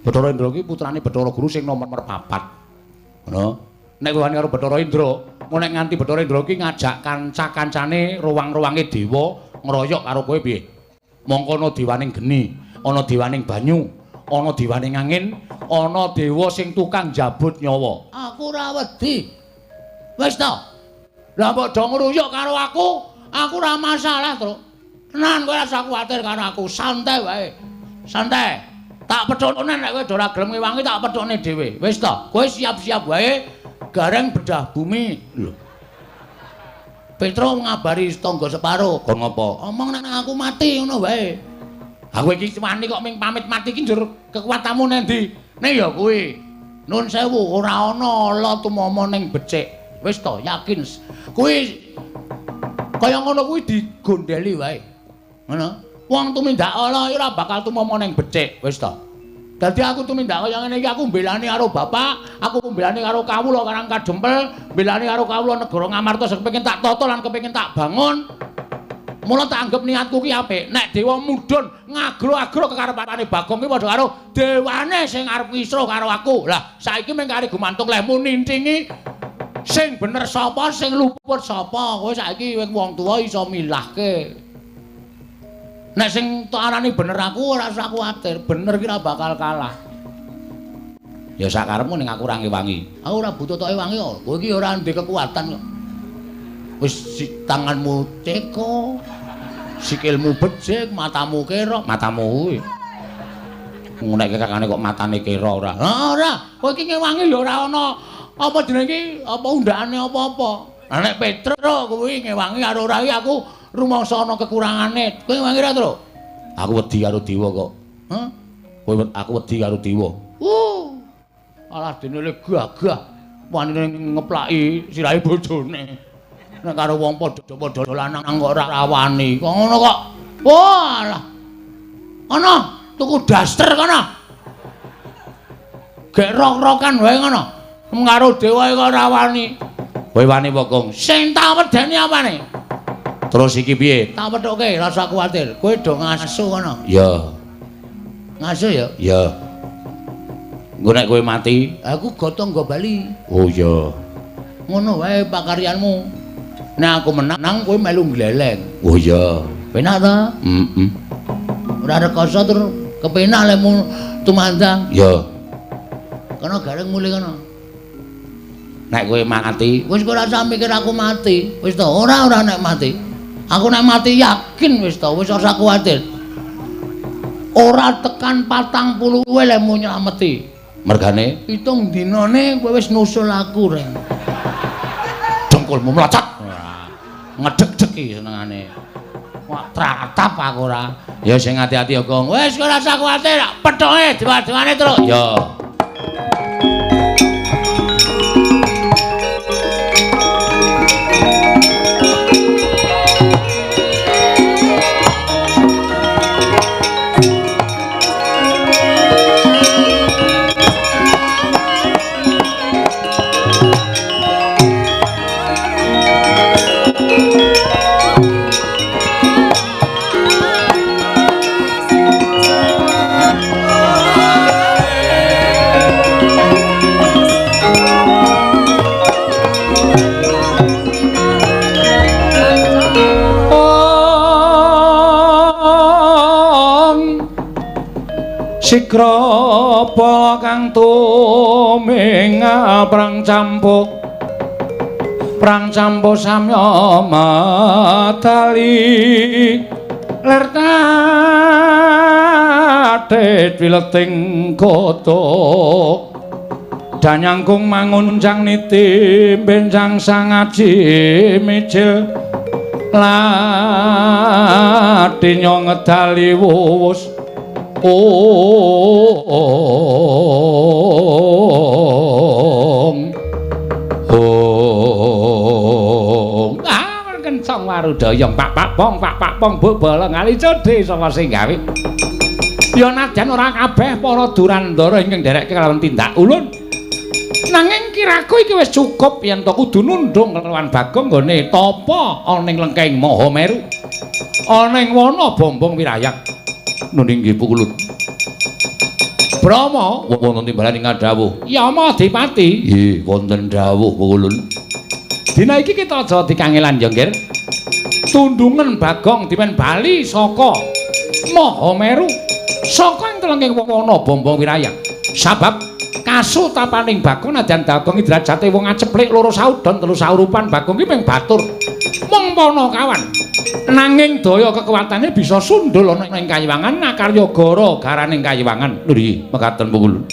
Bathara Indra ki putrane Bathara Guru sing nomor 4. Ngono. Nek kowe wani karo Bathara Indra, mau nek nganti Bathara Indra ki ngajak kanca-kancane ruwang-ruwange dewa ngeroyok karo kowe piye? Mongko ana dewaning geni, ana dewaning banyu, ana dewaning angin, ana dewa sing tukang jabut nyawa. Aku ora wedi. Wis to. Lah mbok do ngruyuk karo aku ora masalah, Truk. Tenan kowe ora usah kuwatir karo aku, santai wae. Santai. Tak pethone nek kowe do ora gelem ngewangi tak pethone dhewe. Wis to, kowe siap-siap wae gareng bedah bumi. Lho. Petro ngabari tangga separo. Kon ngopo? Omong nek aku mati ngono wae. Aku iki wani kok ming pamit mati iki njur kekuatanmu nang ndi? Nek ya kuwi. Nun sewu ora ana ala tumama ning becik. Wis to, yakin. Kuwi kaya ngono kuwi digondheli wae. Ngono. Wong tumindak ala ora bakal tumama ning becik. Wis to. Dadi aku tumindak kaya ngene iki aku mbelani karo bapak, aku mbelani karo kawula Karangkadempel, mbelani karo kawula negara Ngamarta sing kepengin tak tata lan kepengin tak bangun. Mula tak anggap niatku ki apik. Nek dewa mudhun ngagro-agro kekarepane Bagong ki padha karo dewane sing arep ngisruh karo aku. Lah saiki mung kari gumantung lehmu nintingi sing bener sapa, sing luput sapa. Kowe saiki wong tuwa iso milahke. Nek sing tok arani bener aku ora usah kuwatir, bener ki ora bakal kalah. Ya sakarepmu ning aku ora ngewangi. Aku ora butuh tok ewangi kok. Kowe iki ora ndek kekuatan kok. Wis tanganmu teko, sikilmu becik, matamu kira, matamu kuwi. Nek kakane kok matane kira ora. Ora, kowe iki ngewangi lho ora ana apa jenenge iki, apa undakane apa-apa. Lah nek Petro kuwi ngewangi karo ora iki aku rumangsa ana kekurangane. Kowe ngewangi ra, Tru? Aku wedi karo dewa kok. Hah? Kowe aku wedi karo dewa. Alah dene le gagah. Wani ngeplaki sirahe bojone. Nek karo wong padha-padha lanang kok ora rawani. Kok ngono kok. Walah. Ana tuku daster kono. Gek rok-rokan wae ngono. Karo dewa kok ora wani. Kowe wani apa, Kong? Sing tak wedeni apane? Terus iki piye? Tak wethuke, ora usah kuwatir. Kowe do ngaso kono. Ya. Ngaso ya? Ya. Engko nek kowe mati, Aku gotong nggo bali. oh ya. Ngono wae pakaryanmu. Nek aku menang kowe melu gleleng. Oh ya. Penak ta? Heeh. Ora rekoso tur kepenak lemu tumandang. Ya. Kono gareng mulih kono. Nek kowe mati, Wis ora usah mikir aku mati. Wis to, ora nek mati. Aku nek mati yakin wis to, wis ora usah kuwatir. Ora tekan 40 lemu nylameti. mergane Pitung dinane kowe wis nusul aku, Reng. dengkulmu mlocot. Ngedeg-degi senengane. Wah, tratap aku ora. Ya sing ati-ati ya, Kong. Wis ora usah kuwatir, pethoke dewa-dewane terus. Ya. Sikra pala kang tuming prang campuk samya madali ler kadet wileting kota danyangkung mangunjang niti benjang sangaji micil latinya ngedali wuwus kencang warudaya pak pong bobol ngali cedhe saka sing gawe ya nadyan ora kabeh para durandara ingkang ndereke kalawan tindak ulun nanging kiraku iki wis cukup yen to kudu nundung kelawan Bagong nggone tapa ana ing lengkeng Mahameru ana ing wana bombong wirayang nuning nggih Pukulun. Brama wonten timbalan ing dawuh. Yama Adipati. Nggih, wonten dawuh Pukulun. Dina iki kita aja dikangelan ya, Nggir. Tundungan Bagong dipen bali saka Mahameru. Saka ing telenging wana bombong wirayang. Sabab kasutapaning Bagong nadyan Bagong derajate wong aceplik loro saudon telu saurupan Bagong ki mung batur. Mung pana kawan. Nanging daya kekuatane bisa sundul ana ing Kayiwangan Nakaryagara garaning Kayiwangan. Lho nggih, mekaten Pukulun.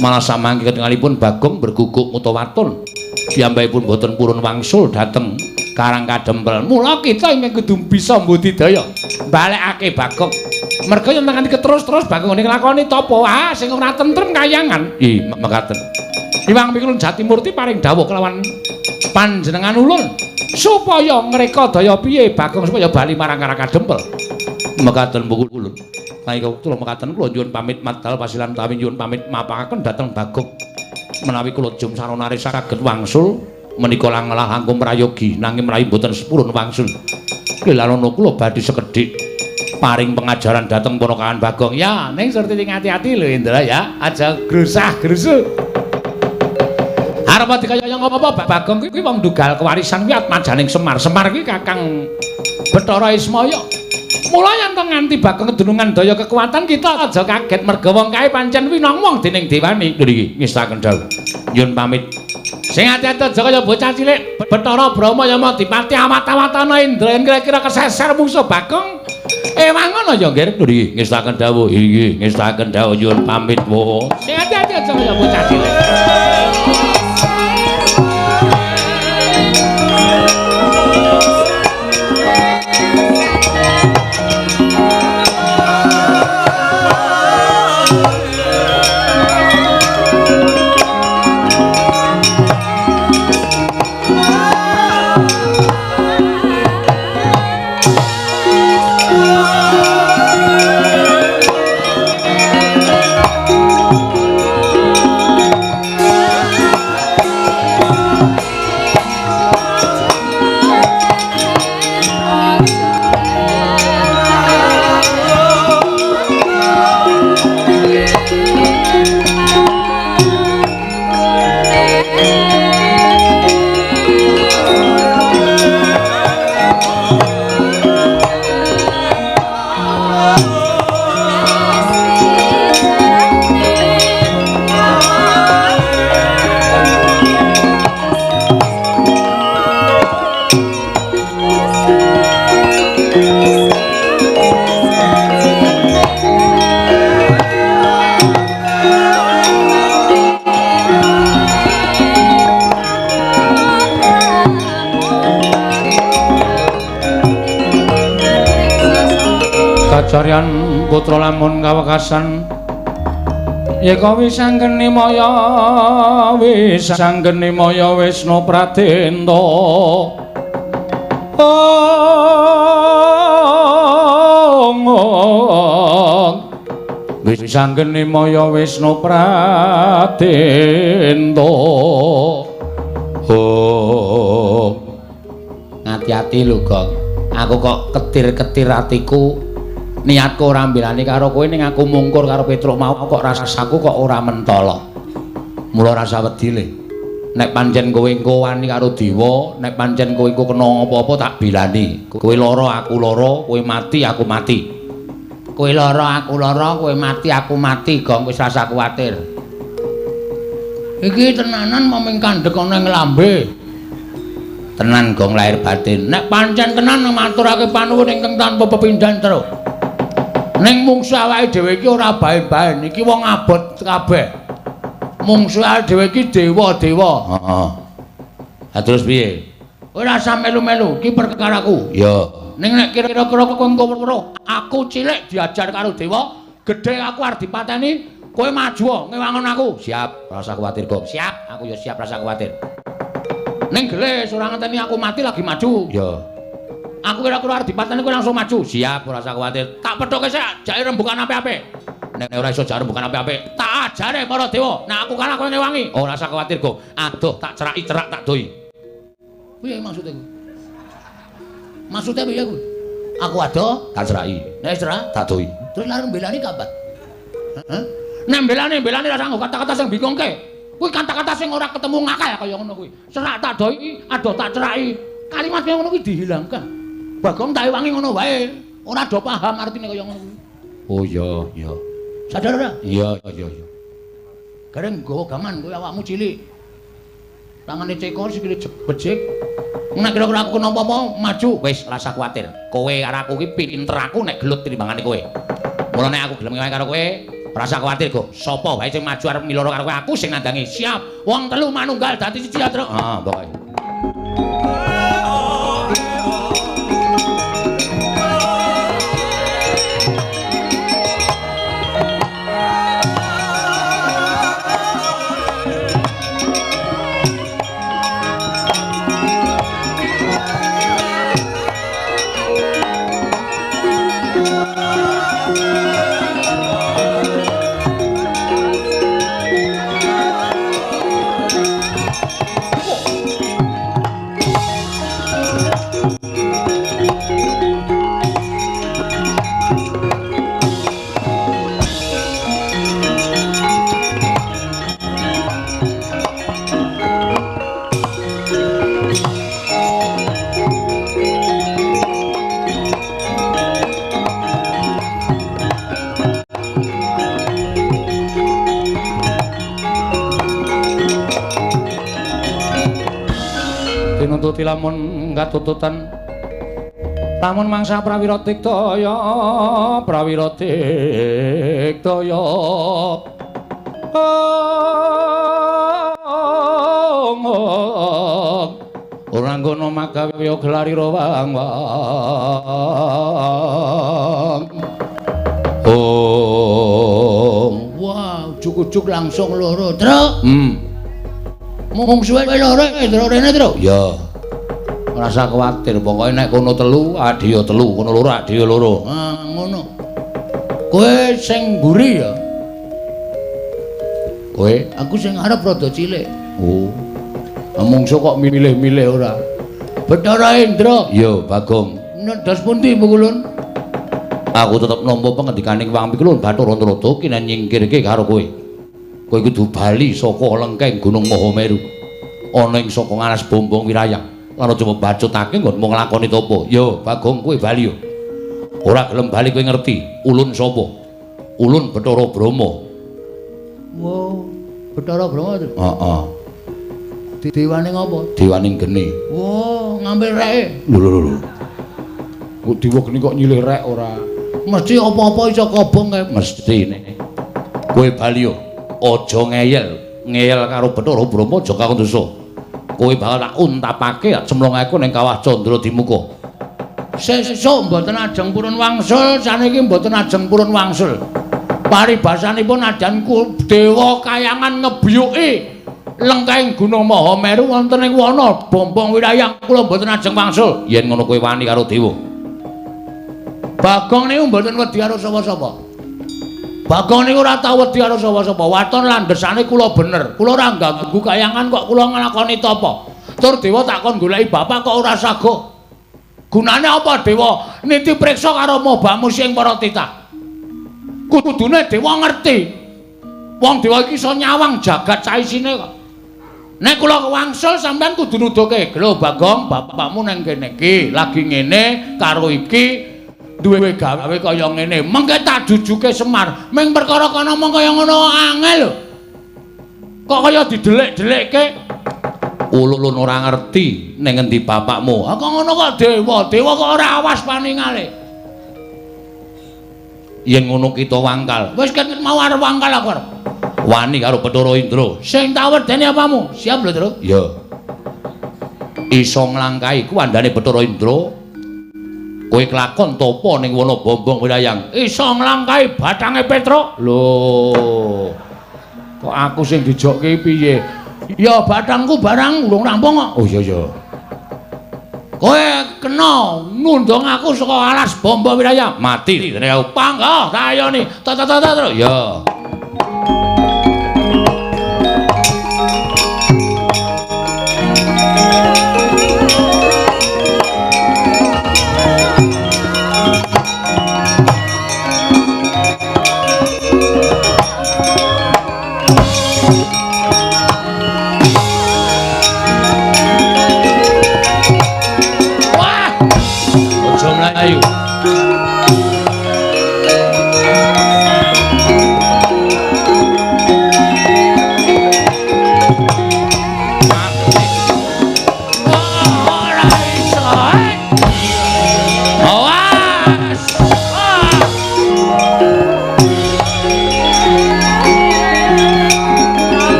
Malah samangke ketingalipun Bagong berguguk mutawatun. Piyambakipun boten purun wangsul dhateng Karang Kadempel. Mula kita ingkang kudu bisa mbudidaya balekake Bagong. Merga yen nganti terus-terus Bagong nglakoni tapa ah sing ora tentrem Kayangan. Nggih, mekaten. Iwang Pikulun Jatimurti paring dawuh kelawan panjenengan ulun supaya ngreka daya piye Bagong supaya bali marang Karang Kadempel. Mekaten Pukulun. Kaya kula mekaten kula nyuwun pamit madal pasilan utawi nyuwun pamit mapangaken dhateng Bagong. Menawi kula jum saronare saged wangsul menika langkung prayogi nanging mrawi boten sepurun wangsul. Kelalono kula badhe sekedhik paring pengajaran dhateng ponakan Bagong. Ya, ning surti hati-hati lho Indra ya. Aja grusah-grusuh. Arep dikaya apa Bagong kuwi wong dugal kewarisan kuwi atmajaning Semar. Semar kuwi Kakang Bathara Ismaya. Mula yen to nganti Bagong kedunungan daya kekuatan kita aja kaget merga wong kae pancen winong dening dewani. Lho niki ngestaken dawuh. Nyuwun pamit. Sing ati-ati aja kaya bocah cilik. Bathara Brahma Yama Dipati awat-awatana Indra yen kira-kira keseser musuh Bagong. Wangono ya nggih. Lho niki ngestaken dawuh. Nggih, ngestaken dawuh nyuwun pamit. Wo. Sing ati-ati aja kaya bocah cilik. Kacarian putra lamun kawekasan yeka wisanggeni maya Wisnu Pratenta wisanggeni maya Wisnu Pratenta ngati-ati lho Gong aku kok ketir-ketir atiku niatku ora mbelani karo kowe ning aku mungkur karo Petruk mau kok rasaku kok ora mentala mula rasa wedi le nek pancen kowe engko wani karo Dewa nek pancen kowe engko kena apa-apa tak bilani kowe lara aku lara kowe mati aku mati kowe lara aku lara kowe mati aku mati Gong wis rasa kuwatir iki tenanan momeng kandhek ana ing lambe tenan Gong lahir batin nek pancen tenan maturake panuwun ingkang tanpa pepindhan terus ning mungsuh awake dhewe iki ora bae-bae iki wong abot kabeh mungsuh awake dhewe iki dewa-dewa heeh ha terus piye ora usah melu-melu iki perkaraku ya ning nek kira-kira kowe engko weruh aku cilik diajar karo dewa gedhe aku arep dipateni kowe maju ngewangon aku siap ora usah kuwatir kok siap aku ya siap ora usah kuwatir ning gelis ora ngenteni aku mati lagi maju ya aku kira-kira arep dipateni kowe langsung maju. Siap, ora usah kuwatir. Tak pethoke sik, jake rembukan apik-apik. Nek ora iso jare rembukan apik-apik, tak ajare para dewa. Nek aku kalah kowe ngewangi. Ora usah kuwatir, Go. Aduh, tak ceraki cerak tak doi. Piye maksudnya ku? Maksudnya piye ku? Aku adoh, tak ceraki. Nek cerak, tak doi. Terus lare mbelani kapan? Heeh. Nek mbelani ra sanggo kata-kata sing bingungke. Kuwi kata-kata sing ora ketemu ngakeh kaya ngono kuwi. Cerak tak doi, adoh tak ceraki. Kalimat kaya ngono kuwi dihilangkan. Bagong tak wangi ngono wae. Ora do paham artine kaya ngono kuwi. Oh iya. Sadar ora? Iya. Gareng nggawa gaman kowe awakmu cilik. Tangane cekor sikile becik. Nek kira-kira aku kena apa-apa maju, wis ora usah kuwatir. Kowe karo aku iki pinter aku nek gelut timbangane kowe. Mula nek aku gelem wae karo kowe, ora usah kuwatir, Go. Sapa wae sing maju arep miloro karo kowe, aku sing nandangi. Siap. Wong telu manunggal dadi siji ya, Truk. Heeh, pokoke. Tinututi lamun katututan lamun mangsa prawira tiktaya ora ngono magawe gelari rawang wow juk-juk langsung loro Truk mungsuhe loro Truk rene Truk ya ora usah kuwatir pokoke nek kono telu adhiya telu kono loro adhiya loro ngono kowe sing mburi ya kowe aku sing arep rada cilik oh mungsuh kok milih-milih ora Bathara Indra ya Bagong ndas pundi Pukulun aku tetep nampa pengendikaning Wang Pikulun Bathara Narada kinen nyingkirke karo kowe kowe kudu bali saka lengkeng Gunung Mahameru ana ing saka ngaras Bombong Wirayang lan aja mbacutake nggonmu nglakoni topo ya Bagong kowe bali yo ora gelem bali kowe ngerti ulun sapa ulun Bathara Brahma wow Bathara Brahma heeh dewane ngopo dewaning geni wow ngambil reke lho kok dewa geni kok nyilih rek ora mesti apa-apa iso kobong kae mesti nek kowe bali yo aja ngeyel karo Bathara Brahma aja kakung dosa kowe bakal tak untapake cemlongake ning kawah Candra Dimuka Sesuk mboten ajeng purun wangsul, saniki mboten ajeng purun wangsul. Paribasanipun adan dewa kayangan ngebiyuki lengkahing Gunung Mahameru wonten ing wana Bombong Wirayang kula mboten ajeng wangsul. Yen ngono kowe wani karo dewa. Bagong niku mboten wedi karo sapa-sapa. Bagong niku ora tau wedi karo sapa-sapa. Waton lan desane kula bener. Kula ora ganggu kayangan kok kula nglakoni tapa. Tur dewa takon goleki bapak kok ora sago. Gunane apa dewa niti priksa karo mobamu sing para titah? Kudune dewa ngerti. Wong dewa iki iso nyawang jagat saisine kok. Nek kula wangsul sampean kudu nuduhke, "Lho Bagong, bapakmu nang kene iki lagi ngene karo iki duwe gawe kaya ngene." Mengke tak jujuke Semar. Ming perkara kana mong kaya ngono angel lho. Kok kaya didelik-delikke? Ulun ora ngerti ning ngendi bapakmu. Kok ngono kok dewa? Dewa kok ora awas paningale. Yen ngono kita wangkal. Wis ket mau arep wangkal aku arep. Wani karo Bathara Indra. Sing tak wedeni apamu? Siap lho, Tru? Iya. Iso nglangkahi kuwandane Bathara Indra. Kowe kelakon topo ning wana Bombong Wirayang. Iso nglangkahi bathange Petra. Lho. Kok aku sing dijokke piye? Ya bathangku barang urung rampung kok. Oh iya iya. Kowe kena nundung aku saka alas Bombong Wirayang. Mati dene aku pangga tayoni. Tata ya. Ayo.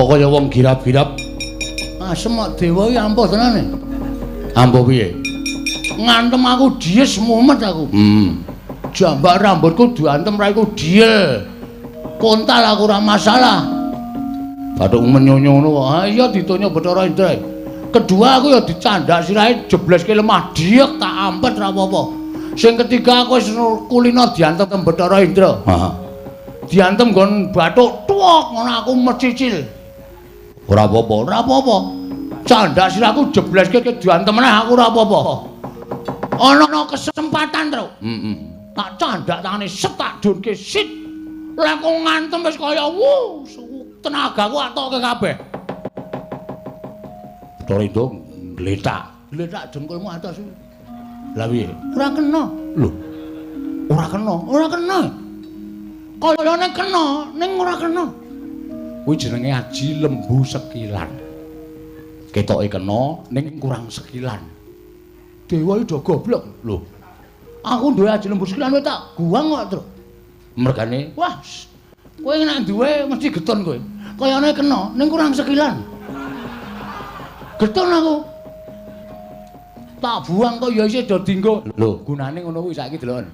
Kaya wong girap-girap. Asem kok dewa iki ampuh tenane. Ampuh piye? Ngantem aku dies mumet aku. Jambak rambutku diantem raiku diel. Kontal aku ora masalah. Bathuk menyonyo ngono kok. Ha iya ditonyo Bathara Indra. Kedua aku ya dicandak sirahe jebleske lemah diek tak ampet ora apa-apa. Sing ketiga aku wis kulino diantem Bathara Indra. Heeh. Diantem nggon bathuk tuwok ngono aku mecicil. Ora apa-apa. Candak siraku jebleske diantem meneh aku ora apa-apa. Ana kesempatan, Tru. Tak candak tangane setak dunke sit. Lah kok ngantem wis kaya tenagaku atoke kabeh. Bathara Indra gletak jengkulmu atos. Lah piye? Ora kena. Lho. Ora kena. Kayane kena, ning ora kena. Kuwi jenenge Aji Lembu Sekilan. Ketoke kena ning kurang sekilan. Dewa iki do goblok lho. Aku duwe aji lembur sekilan kowe tak guang kok, Truk. Mergane, wah, kowe nek duwe mesti geton kowe. Kayane kena ning kurang sekilan. Geton aku. Tak buang kok ya isih do dinggo. Lho, gunane ngono kuwi saiki delokon.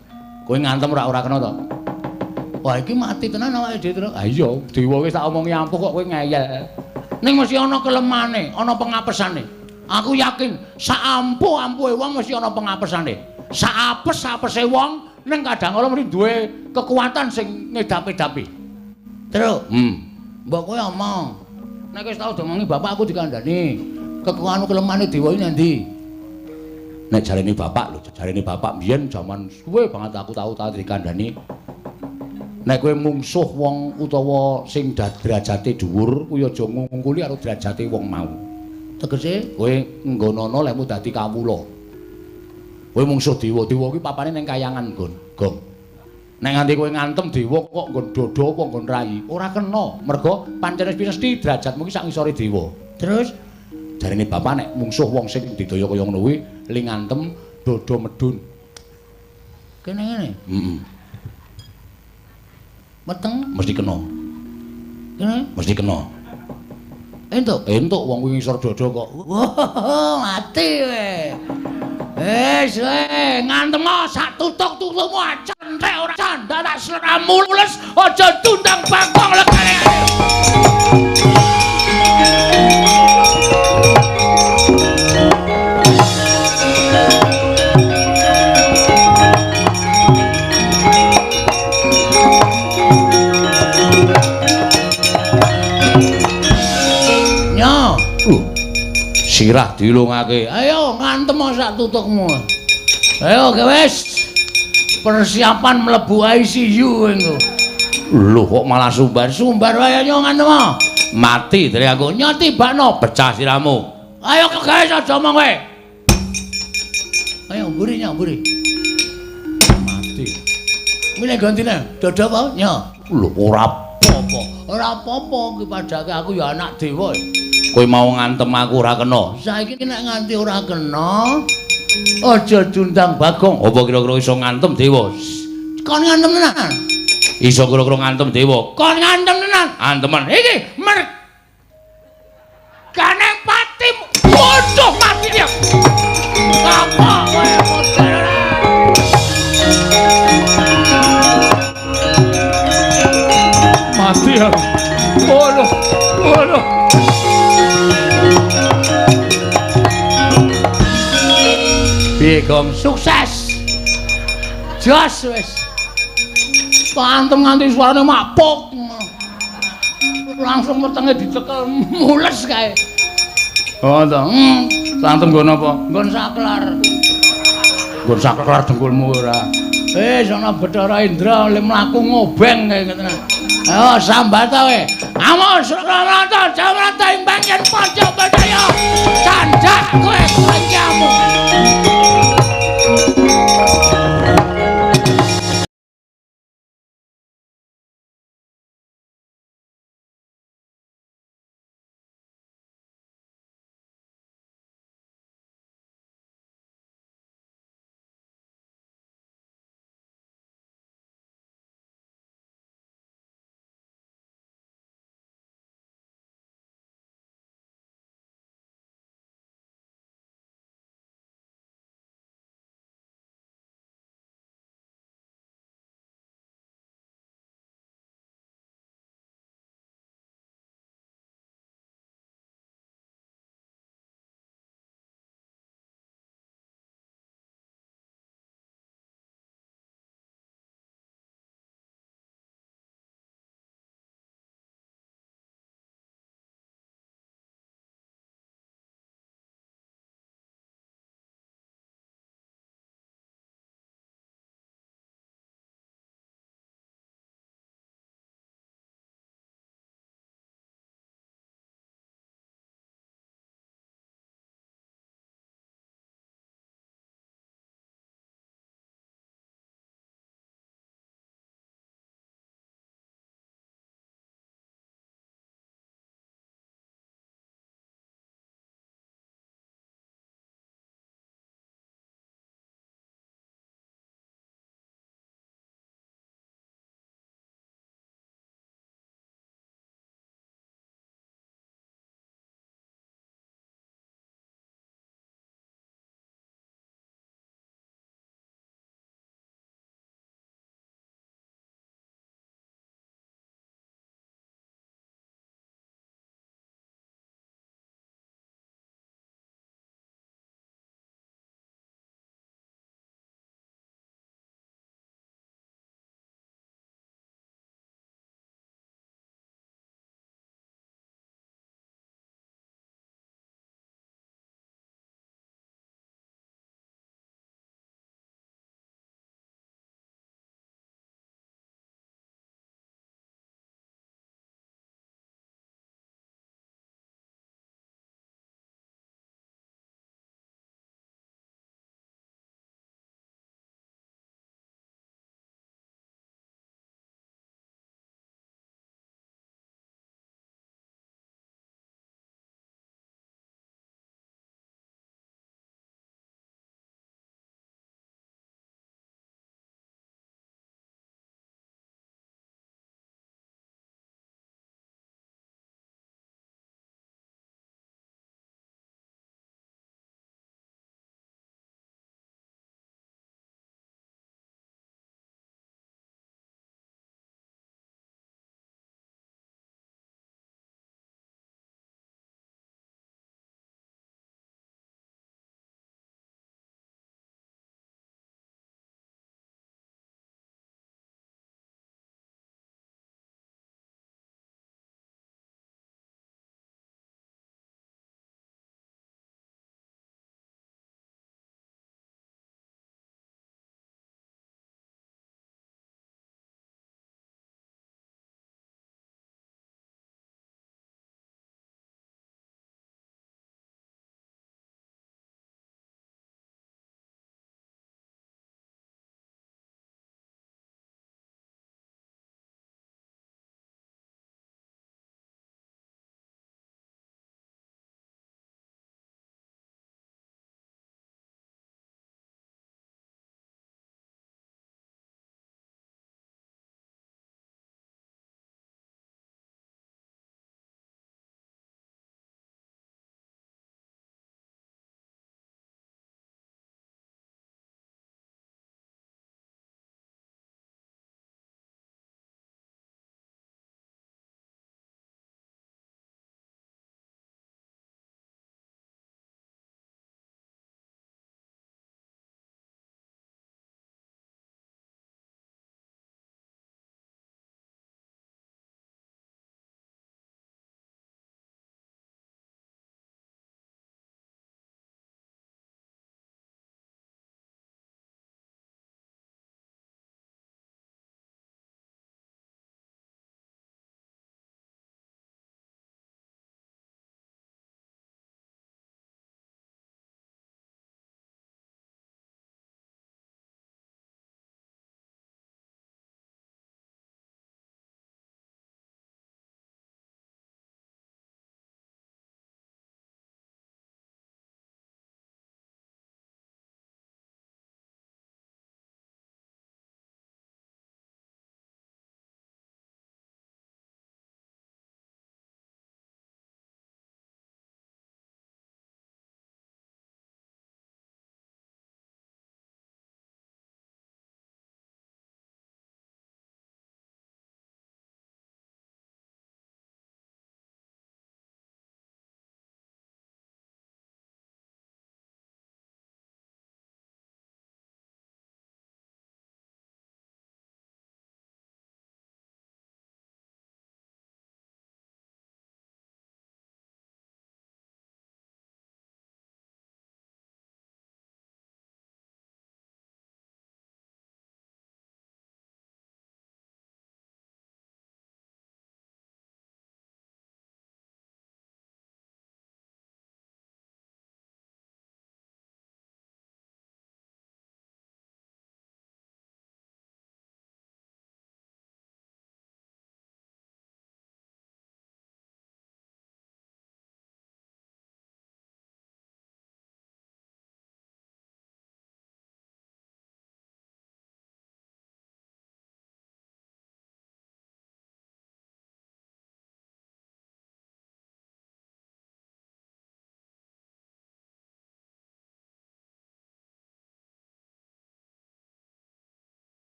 Kowe ngantem ora kena to. Wah, iki mati tenan awake dhewe, Truk. Ha iya, dewa wis tak omongi ampuh kok kowe ngeyel. Ning mesti ana kelemane, ana pengapesane. Aku yakin saampuh-ampuhe wong mesti ana pengapesane. Saapes-apese wong ning kadang kala mesti duwe kekuatan sing ngedapi-dapi. Terus, mbok kowe omong. Nek wis tau domongi bapakku dikandani, kekuatan kelemane dewa iki ndi? Nek jarene bapak lho, jarene bapak biyen jaman suwe banget aku tau dikandani. Nek kowe mungsuh wong utawa sing derajate dhuwur, kuwi aja ngungkuli karo derajate wong mau. Tegese kowe nggonono lekmu dadi kawula. Kowe mungsuh dewa, dewa kuwi papane ning kayangan, Gong. Nek nganti kowe ngantem dewa kok nggon dodo apa nggon rai, ora kena. Mergo pancen wis mesti derajatmu ki sak ngisore dewa. Terus jarene bapak nek mungsuh wong sing didaya kaya ngono kuwi ling ngantem dodo medun. Kene ngene. Meteng mesti kena. Kene mesti kena. Entuk wong kuwi ngisor dodo kok. Wah, mati kowe. Wis ngantem sak tutuk-tutukmu centek ora candha tak sleramu mules aja tundang bangkong lekane. Sirah dilungake. Ayo ngantem sak tutukmu. Ayo wis. Persiapan mlebu ICU engko. Lho kok malah sumbar wae ayo ngantem. Mati dari aku nyoti bakno pecah siramu. Ayo guys aja omong kowe. Ayo mburi. Mati. Mile gantine dodo apa? Nyo. Lho ora apa-apa ki padake aku ya anak dewa. Kowe mau ngantem aku ora kena. Saiki nek nganti ora kena, aja dundang Bagong. Apa kira-kira iso ngantem dewa? Kon ngantem tenan. Iso kira-kira ngantem dewa. Kon ngantem tenan. Antemen iki mergane patimu. Waduh mati dia. Apa kowe model? Mati ya. Waduh. Gong sukses. Jos wis. Pantem nganti suarane mapuk. Langsung wetenge dicekel mules kae. Oh to. Pantem nggon apa? Nggon saklar dengkulmu ora. Sono Bathara Indra le mlaku ngobeng kae ngoten. Ayo sambat kowe. Amos Rata Jamrata imbang yen Pancabadaya. Candhak kowe kancamu.